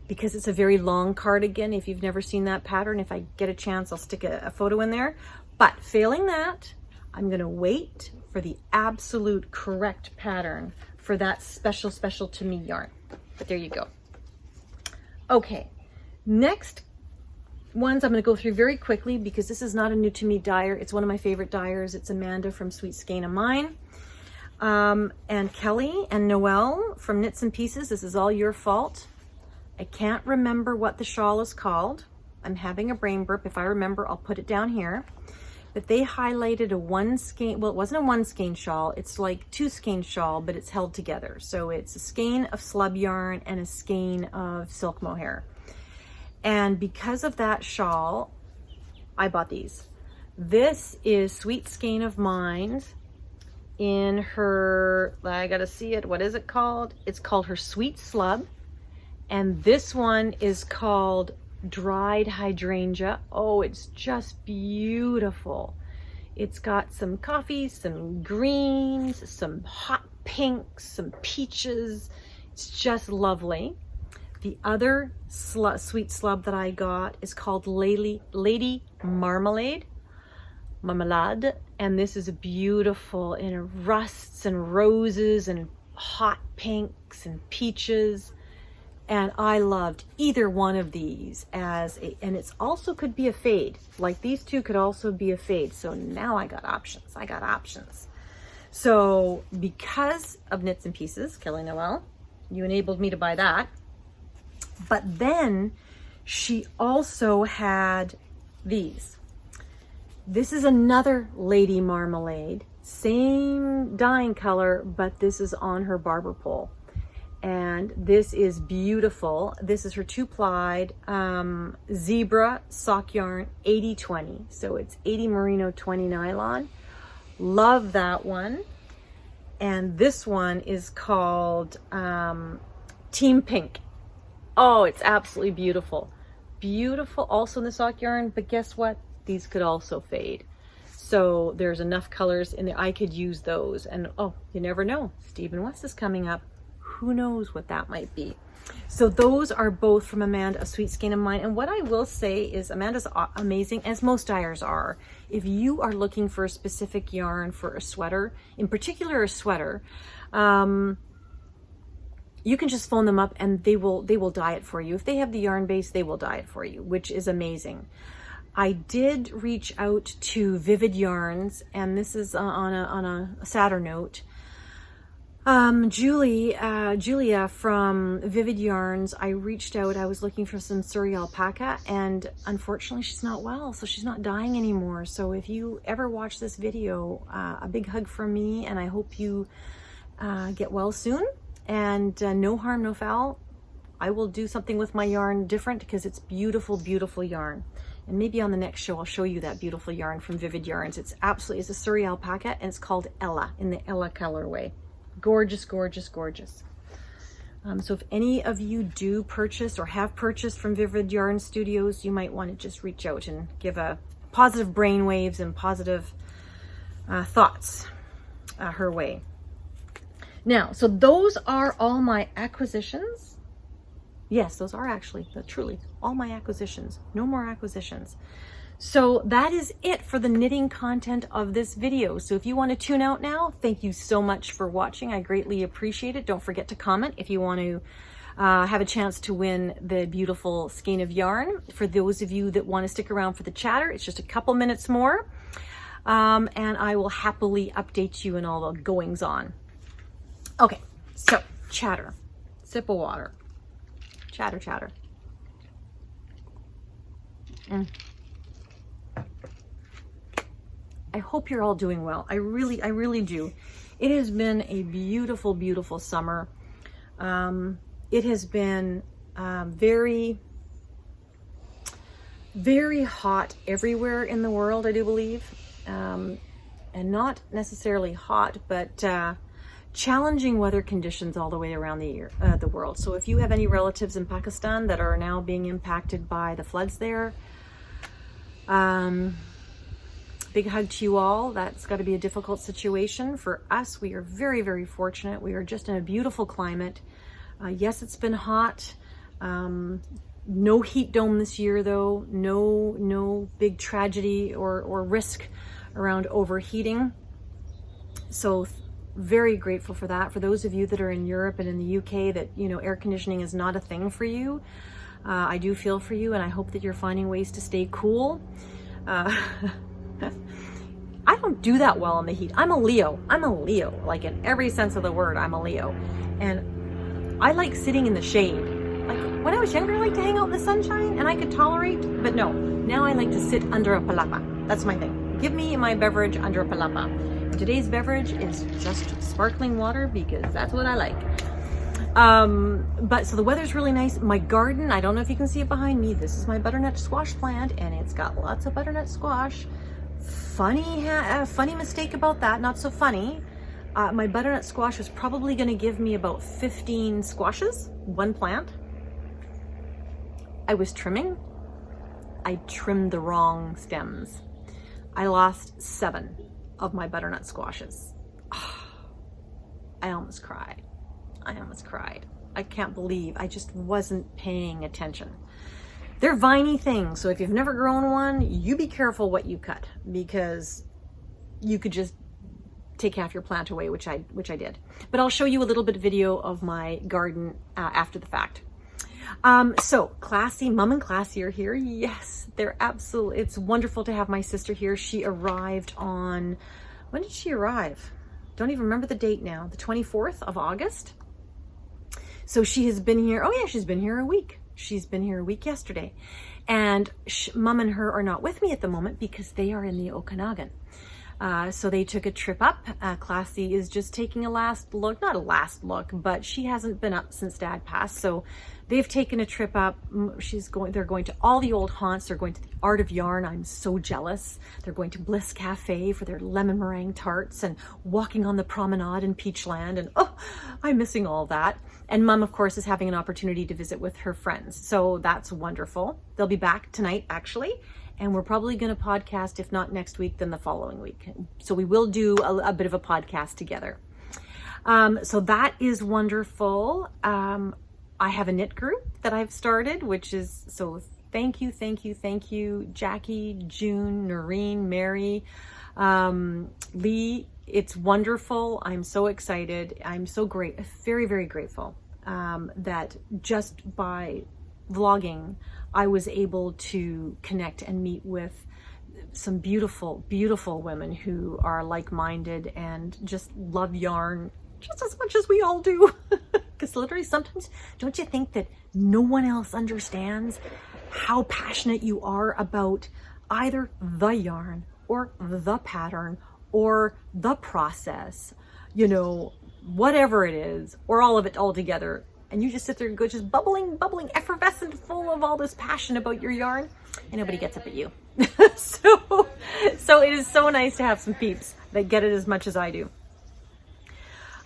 Speaker 1: Because it's a very long cardigan. If you've never seen that pattern, if I get a chance, I'll stick a photo in there. But failing that, I'm gonna wait for the absolute correct pattern for that special to me yarn. But there you go. Okay, next ones I'm gonna go through very quickly because this is not a new to me dyer. It's one of my favorite dyers. It's Amanda from Sweet Skein of Mine. And Kelly and Noelle from Knits and Pieces. This is all your fault. I can't remember what the shawl is called. I'm having a brain burp. If I remember, I'll put it down here. But they highlighted a 1 skein, well, it wasn't a 1 skein shawl. It's like 2 skein shawl, but it's held together. So it's a skein of slub yarn and a skein of silk mohair. And because of that shawl, I bought these. This is Sweet Skein of Mine in her, I gotta see it, what is it called? It's called her Sweet Slub. And this one is called Dried Hydrangea. Oh, it's just beautiful. It's got some coffee, some greens, some hot pinks, some peaches. It's just lovely. The other sweet slub that I got is called Lady Marmalade. And this is beautiful in rusts and roses and hot pinks and peaches. And I loved either one of these and it's also could be a fade. Like these two could also be a fade. So now I got options. So because of Knits and Pieces, Kelly Noelle, you enabled me to buy that. But then she also had these. This is another Lady Marmalade, same dyeing color, but this is on her barber pole. And this is beautiful. This is her 2-plied zebra sock yarn 80/20. So it's 80 merino, 20 nylon. Love that one. And this one is called Team Pink. Oh, it's absolutely beautiful. Beautiful also in the sock yarn, but guess what? These could also fade. So there's enough colors in there. I could use those. And oh, you never know. Stephen West is coming up. Who knows what that might be. So those are both from Amanda, a Sweet Skein of Mine. And what I will say is Amanda's amazing, as most dyers are. If you are looking for a specific yarn for a sweater, in particular a sweater, you can just phone them up and they will dye it for you. If they have the yarn base, they will dye it for you, which is amazing. I did reach out to Vivid Yarns, and this is on a sadder note. Julia from Vivid Yarns, I reached out. I was looking for some Surrey alpaca, and unfortunately she's not well, so she's not dyeing anymore. So if you ever watch this video, a big hug from me, and I hope you get well soon. And no harm, no foul. I will do something with my yarn different because it's beautiful, beautiful yarn. And maybe on the next show, I'll show you that beautiful yarn from Vivid Yarns. It's a Surrey alpaca, and it's called Ella, in the Ella colorway. Gorgeous, gorgeous, gorgeous. So if any of you do purchase or have purchased from Vivid Yarn Studios, you might want to just reach out and give a positive brainwaves and positive thoughts her way. Now, so those are all my acquisitions. Yes, those are actually, truly, all my acquisitions. No more acquisitions. So that is it for the knitting content of this video. So if you want to tune out now, thank you so much for watching. I greatly appreciate it. Don't forget to comment if you want to have a chance to win the beautiful skein of yarn. For those of you that want to stick around for the chatter, it's just a couple minutes more. And I will happily update you in all the goings on. Okay, so chatter, sip of water, chatter, chatter. I hope you're all doing well. I really do. It has been a beautiful, beautiful summer. It has been very, very hot everywhere in the world, I do believe. And not necessarily hot, but challenging weather conditions all the way around the world. So if you have any relatives in Pakistan that are now being impacted by the floods there, big hug to you all. That's got to be a difficult situation. For us, we are very, very fortunate. We are just in a beautiful climate. Yes, it's been hot. No heat dome this year, though. No big tragedy or risk around overheating. So very grateful for that. For those of you that are in Europe and in the UK that, you know, air conditioning is not a thing for you, I do feel for you, and I hope that you're finding ways to stay cool. I don't do that well in the heat. I'm a Leo. Like in every sense of the word, I'm a Leo. And I like sitting in the shade. Like when I was younger, I liked to hang out in the sunshine and I could tolerate, but no, now I like to sit under a palapa. That's my thing. Give me my beverage under a palapa. And today's beverage is just sparkling water because that's what I like. But so the weather's really nice. My garden, I don't know if you can see it behind me. This is my butternut squash plant and it's got lots of butternut squash. Funny mistake about that, not so funny. My butternut squash was probably going to give me about 15 squashes, one plant. I was trimming. I trimmed the wrong stems. I lost 7 of my butternut squashes. I almost cried. I can't believe I just wasn't paying attention. They're viney things, so if you've never grown one, you be careful what you cut, because you could just take half your plant away, which I did. But I'll show you a little bit of video of my garden after the fact. So Classy, Mum and Classy are here. Yes, they're absolutely, it's wonderful to have my sister here. She arrived on, when did she arrive? Don't even remember the date now, the 24th of August. So she has been here, oh yeah, she's been here a week. She's been here a week yesterday. And Mum and her are not with me at the moment because they are in the Okanagan. So they took a trip up. Classy is just taking a last look, not a last look, but she hasn't been up since Dad passed. So they've taken a trip up. They're going to all the old haunts. They're going to the Art of Yarn. I'm so jealous. They're going to Bliss Cafe for their lemon meringue tarts and walking on the promenade in Peachland. And oh, I'm missing all that. And Mum, of course, is having an opportunity to visit with her friends. So that's wonderful. They'll be back tonight, actually. And we're probably going to podcast, if not next week, then the following week. So we will do a bit of a podcast together. So that is wonderful. I have a knit group that I've started, which is, so thank you, Jackie, June, Noreen, Mary, Lee. It's wonderful. I'm so excited. I'm so very, very grateful that just by vlogging, I was able to connect and meet with some beautiful, beautiful women who are like-minded and just love yarn just as much as we all do. Because literally sometimes, don't you think that no one else understands how passionate you are about either the yarn or the pattern or the process, you know, whatever it is, or all of it all together. And you just sit there and go just bubbling, effervescent, full of all this passion about your yarn, and nobody gets up at you. So it is so nice to have some peeps that get it as much as I do.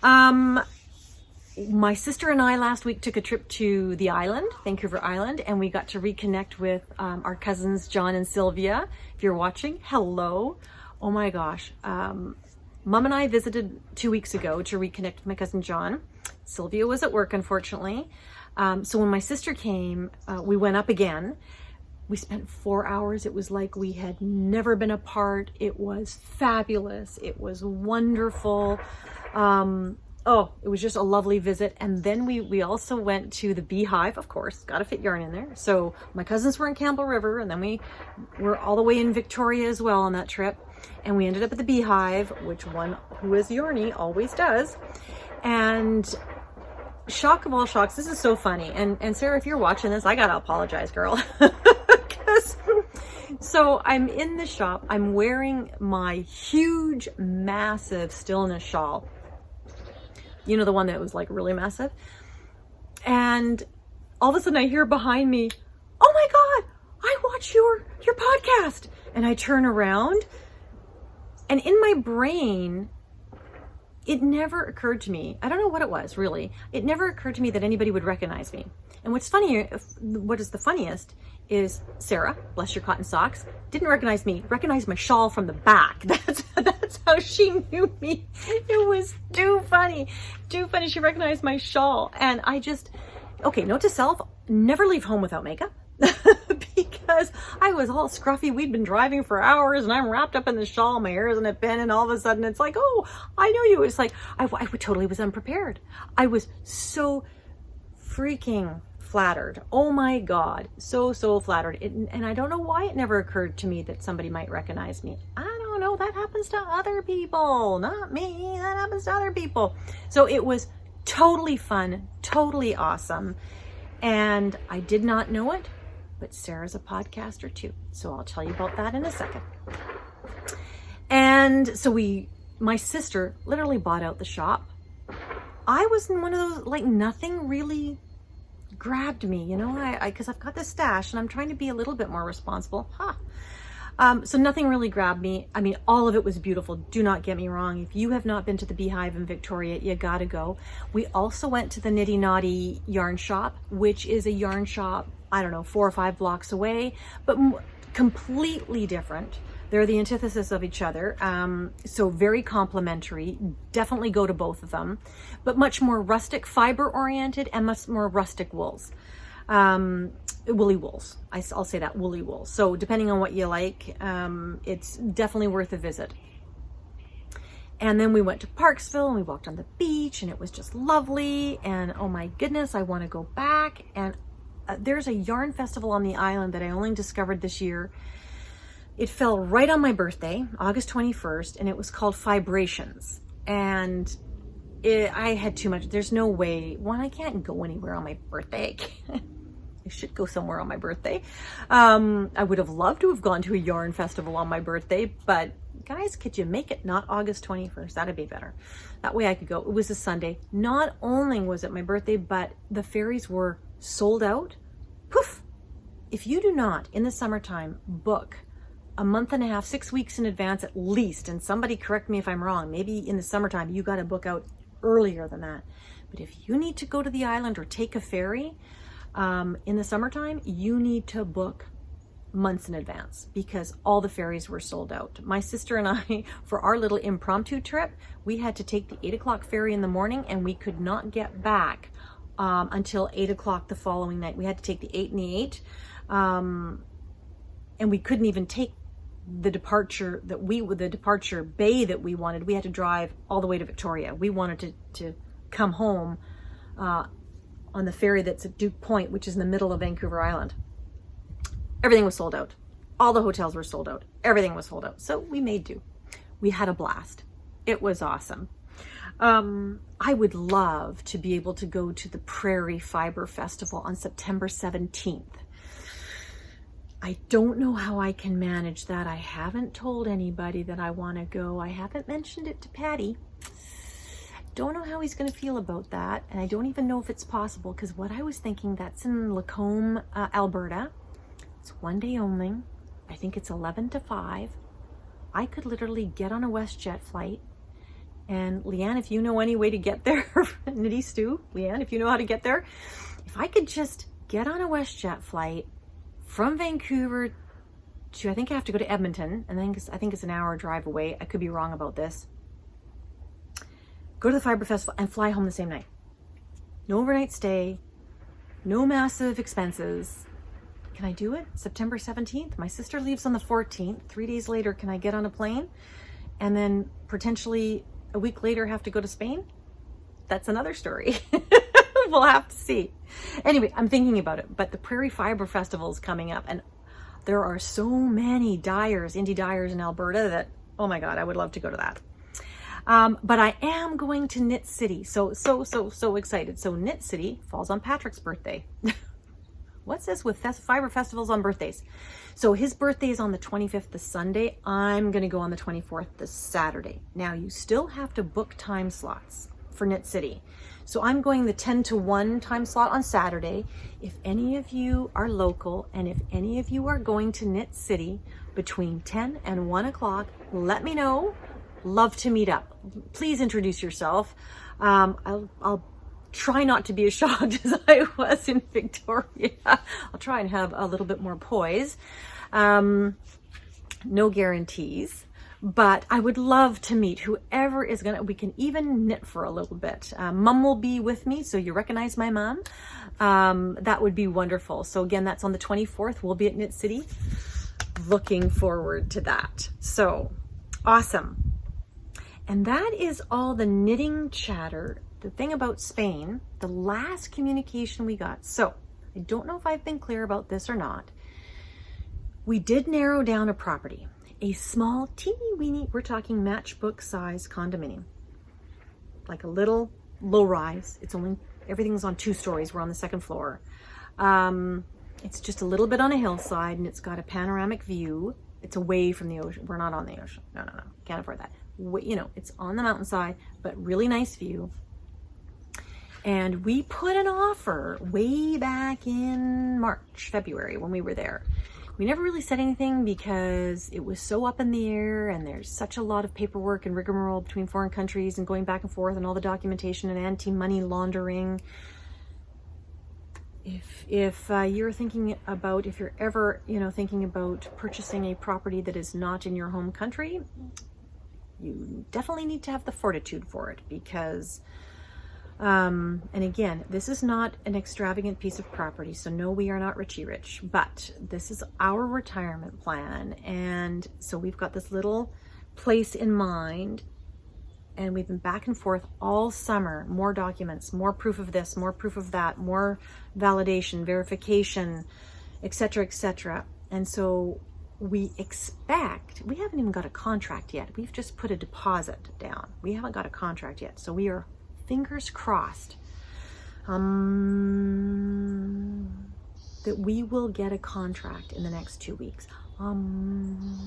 Speaker 1: My sister and I last week took a trip to the island, Vancouver Island, and we got to reconnect with our cousins, John and Sylvia. If you're watching, hello. Oh my gosh. Mum and I visited 2 weeks ago to reconnect with my cousin John. Sylvia was at work, unfortunately. So when my sister came, we went up again. We spent 4 hours. It was like we had never been apart. It was fabulous. It was wonderful. oh, it was just a lovely visit. And then we also went to the Beehive, of course, got to fit yarn in there. So my cousins were in Campbell River, and then we were all the way in Victoria as well on that trip. And we ended up at the Beehive, which one who is yarny always does. And shock of all shocks, this is so funny. And Sarah, if you're watching this, I gotta apologize, girl. So I'm in the shop, I'm wearing my huge, massive stillness shawl. You know, the one that was like really massive. And all of a sudden I hear behind me, oh my God, I watch your podcast. And I turn around, and in my brain, it never occurred to me, I don't know what it was really, it never occurred to me that anybody would recognize me. And what's funny, what is the funniest is Sarah, bless your cotton socks, didn't recognize me, recognized my shawl from the back. That's how she knew me. It was too funny. She recognized my shawl. And I just, okay, note to self, never leave home without makeup. Because I was all scruffy. We'd been driving for hours and I'm wrapped up in the shawl, my hair is in a pin, and all of a sudden it's like, oh, I know you. It's like, I totally was unprepared. I was so freaking flattered. Oh my God. So flattered. And I don't know why it never occurred to me that somebody might recognize me. I don't know. That happens to other people, not me. That happens to other people. So it was totally fun, totally awesome. And I did not know it, but Sarah's a podcaster too. So I'll tell you about that in a second. And so my sister literally bought out the shop. I was in one of those, like, nothing really grabbed me, you know, because I've got this stash and I'm trying to be a little bit more responsible. So nothing really grabbed me. I mean, all of it was beautiful. Do not get me wrong. If you have not been to the Beehive in Victoria, you gotta go. We also went to the Nitty Naughty yarn shop, which is a yarn shop, I don't know, 4 or 5 blocks away, but completely different. They're the antithesis of each other. So very complimentary. Definitely go to both of them, but much more rustic, fiber oriented, and much more rustic wools. Woolly wools. I'll say that, woolly wools. So depending on what you like, it's definitely worth a visit. And then we went to Parksville and we walked on the beach and it was just lovely. And oh my goodness, I want to go back. And there's a yarn festival on the island that I only discovered this year. It fell right on my birthday, August 21st, and it was called Fibrations. And I had too much. There's no way. One, I can't go anywhere on my birthday. I should go somewhere on my birthday. I would have loved to have gone to a yarn festival on my birthday, but guys, could you make it not August 21st? That'd be better. That way I could go. It was a Sunday. Not only was it my birthday, but the ferries were sold out. Poof! If you do not, in the summertime, book a month and a half, 6 weeks in advance at least, and somebody correct me if I'm wrong, maybe in the summertime you got to book out earlier than that. But if you need to go to the island or take a ferry in the summertime, you need to book months in advance because all the ferries were sold out. My sister and I, for our little impromptu trip, we had to take the 8 o'clock ferry in the morning and we could not get back until 8 o'clock the following night. We had to take the 8 and the 8. And we couldn't even take the departure bay that we wanted. We had to drive all the way to Victoria. We wanted to come home on the ferry that's at Duke Point, which is in the middle of Vancouver Island. Everything was sold out. All the hotels were sold out. Everything was sold out. So we made do. We had a blast. It was awesome. I would love to be able to go to the Prairie Fibre Festival on September 17th. I don't know how I can manage that. I haven't told anybody that I want to go. I haven't mentioned it to Patty. Don't know how he's going to feel about that. And I don't even know if it's possible because what I was thinking, that's in Lacombe, Alberta. It's one day only. I think it's 11 to 5. I could literally get on a WestJet flight. And Leanne, if you know any way to get there, Nitty Stew, Leanne, if you know how to get there, if I could just get on a WestJet flight from Vancouver to, I think I have to go to Edmonton, and I think it's an hour drive away. I could be wrong about this. Go to the Fibre Festival and fly home the same night. No overnight stay, no massive expenses. Can I do it? September 17th? My sister leaves on the 14th. 3 days later, can I get on a plane? And then potentially a week later have to go to Spain? that's another story. We'll have to see. Anyway, I'm thinking about it, but the Prairie Fibre Festival is coming up, and there are so many dyers, indie dyers in Alberta that, oh my God, I would love to go to that. But I am going to Knit City. So excited. So Knit City falls on Patrick's birthday. What's this with fiber festivals on birthdays? So his birthday is on the 25th, the Sunday. I'm going to go on the 24th, the Saturday. Now you still have to book time slots for Knit City. So I'm going the 10 to 1 time slot on Saturday. If any of you are local and if any of you are going to Knit City between 10 and 1 o'clock, let me know. Love to meet up. Please introduce yourself. I'll try not to be as shocked as I was in Victoria. I'll try and have a little bit more poise. No guarantees, but I would love to meet whoever is gonna, we can even knit for a little bit. Mum will be with me, so you recognize my mom. That would be wonderful. So again, that's on the 24th. We'll be at Knit City. Looking forward to that. So awesome. And that is all the knitting chatter. The thing about Spain, the last communication we got. So I don't know if I've been clear about this or not. We did narrow down a property, a small teeny weeny, we're talking matchbook size condominium, like a little low rise. It's only, everything's on 2 stories. We're on the 2nd floor. It's just a little bit on a hillside and it's got a panoramic view. It's away from the ocean. We're not on the ocean. No, can't afford that. You know, it's on the mountainside, but really nice view. And we put an offer way back in March, February when we were there. We never really said anything because it was so up in the air and there's such a lot of paperwork and rigmarole between foreign countries and going back and forth and all the documentation and anti-money laundering. If you're thinking about, if you're ever, thinking about purchasing a property that is not in your home country, you definitely need to have the fortitude for it because and again, this is not an extravagant piece of property, so no, we are not Richie Rich, but this is our retirement plan. And so we've got this little place in mind and we've been back and forth all summer, more documents, more proof of this, more proof of that, more validation, verification, etc., etc. And so we expect, we haven't even got a contract yet. We've just put a deposit down. We haven't got a contract yet. So we are fingers crossed that we will get a contract in the next 2 weeks. And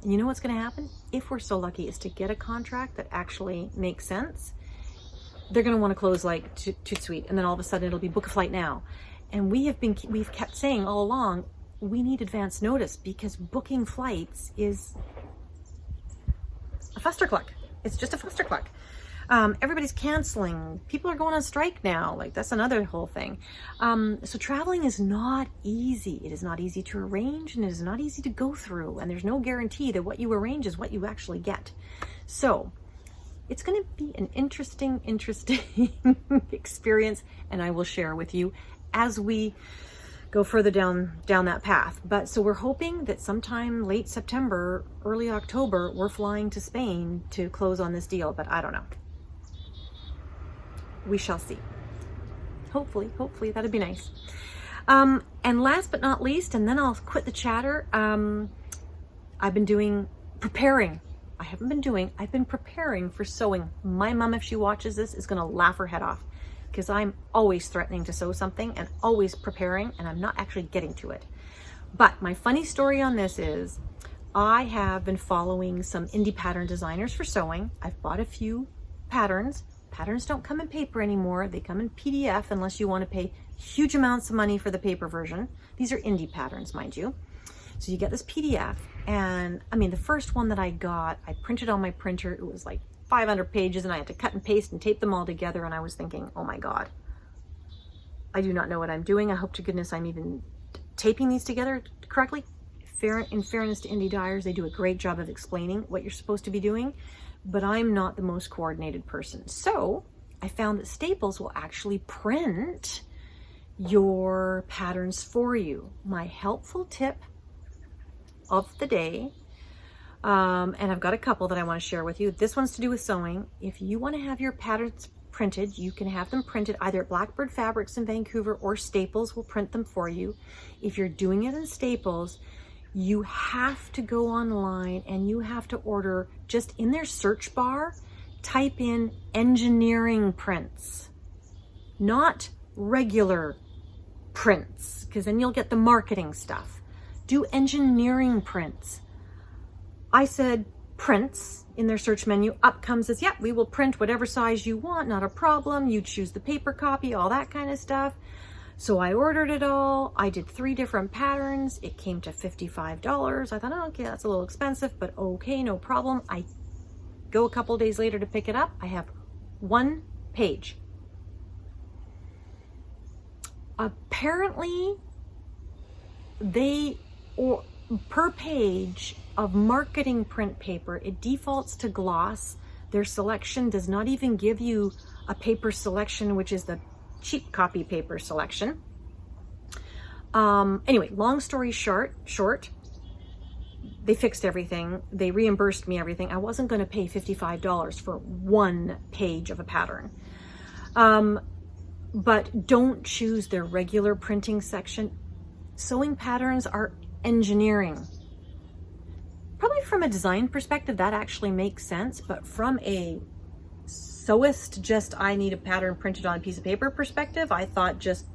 Speaker 1: you know what's going to happen? If we're so lucky is to get a contract that actually makes sense, they're going to want to close like toot sweet. And then all of a sudden it'll be book a flight now. And we've kept saying all along, we need advance notice because booking flights is a fustercluck. It's just a fustercluck. Everybody's canceling. People are going on strike now. Like that's another whole thing. So traveling is not easy. It is not easy to arrange and it is not easy to go through. And there's no guarantee that what you arrange is what you actually get. So it's going to be an interesting experience. And I will share with you as we go further down that path. But so we're hoping that sometime late September, early October, we're flying to Spain to close on this deal. But I don't know. We shall see. Hopefully that'd be nice. And last but not least, and then I'll quit the chatter. I've been preparing. I've been preparing for sewing. My mom, if she watches this, is going to laugh her head off because I'm always threatening to sew something and always preparing and I'm not actually getting to it. But my funny story on this is I have been following some indie pattern designers for sewing. I've bought a few patterns. Patterns don't come in paper anymore. They come in PDF unless you want to pay huge amounts of money for the paper version. These are indie patterns, mind you. So you get this PDF. And I mean, the first one that I got, I printed on my printer. It was like 500 pages and I had to cut and paste and tape them all together. And I was thinking, oh my God, I do not know what I'm doing. I hope to goodness I'm even taping these together correctly. In fairness to indie dyers, they do a great job of explaining what you're supposed to be doing. But I'm not the most coordinated person. So I found that Staples will actually print your patterns for you. My helpful tip of the day, and I've got a couple that I want to share with you. This one's to do with sewing. If you want to have your patterns printed. You can have them printed either at Blackbird Fabrics in Vancouver or Staples will print them for you. If you're doing it in Staples, you have to go online and you have to order, just in their search bar, type in engineering prints, not regular prints, because then you'll get the marketing stuff. Do engineering prints. I said prints in their search menu. Up comes this, yeah, we will print whatever size you want, not a problem. You choose the paper copy, all that kind of stuff. So I ordered it all. I did 3 different patterns. It came to $55. I thought, oh, okay, that's a little expensive, but okay, no problem. I go a couple days later to pick it up. I have 1 page. Apparently, per page of marketing print paper, it defaults to gloss. Their selection does not even give you a paper selection, which is the cheap copy paper selection. Anyway, long story short, they fixed everything. They reimbursed me everything. I wasn't going to pay $55 for 1 page of a pattern. But don't choose their regular printing section. Sewing patterns are engineering. Probably from a design perspective, that actually makes sense, but from a sewist, just I need a pattern printed on a piece of paper perspective, I thought just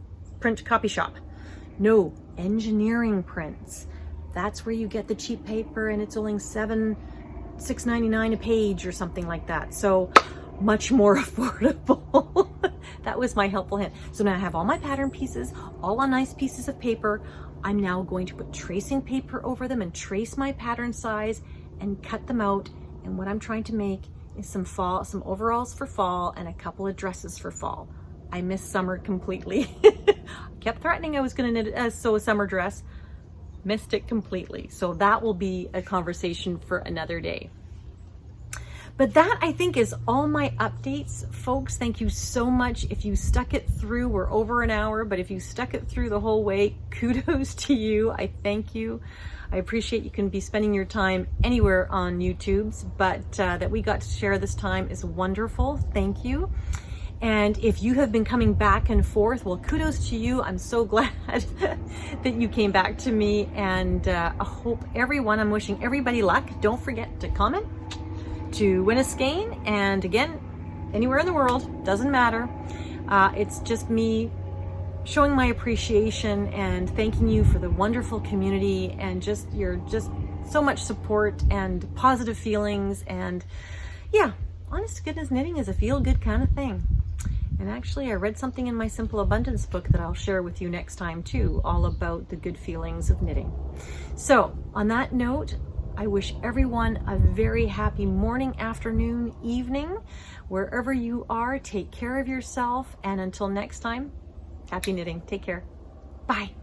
Speaker 1: print copy shop. No, engineering prints. That's where you get the cheap paper and it's only $6.99 a page or something like that. So much more affordable. That was my helpful hint. So now I have all my pattern pieces, all on nice pieces of paper. I'm now going to put tracing paper over them and trace my pattern size and cut them out. And what I'm trying to make is some overalls for fall and a couple of dresses for fall. I missed summer completely. I kept threatening I was going to sew a summer dress. Missed it completely. So that will be a conversation for another day. But that, I think, is all my updates, folks. Thank you so much. If you stuck it through, we're over an hour, but if you stuck it through the whole way, kudos to you. I thank you. I appreciate you can be spending your time anywhere on YouTube's, but that we got to share this time is wonderful. Thank you. And if you have been coming back and forth, well, kudos to you. I'm so glad that you came back to me, and I hope I'm wishing everybody luck. Don't forget to comment, to win a skein, and again, anywhere in the world, doesn't matter. It's just me showing my appreciation and thanking you for the wonderful community and just so much support and positive feelings. And yeah, honest to goodness, knitting is a feel-good kind of thing. And actually, I read something in my Simple Abundance book that I'll share with you next time too, all about the good feelings of knitting. So on that note, I wish everyone a very happy morning, afternoon, evening, wherever you are. Take care of yourself, and until next time, happy knitting. Take care. Bye.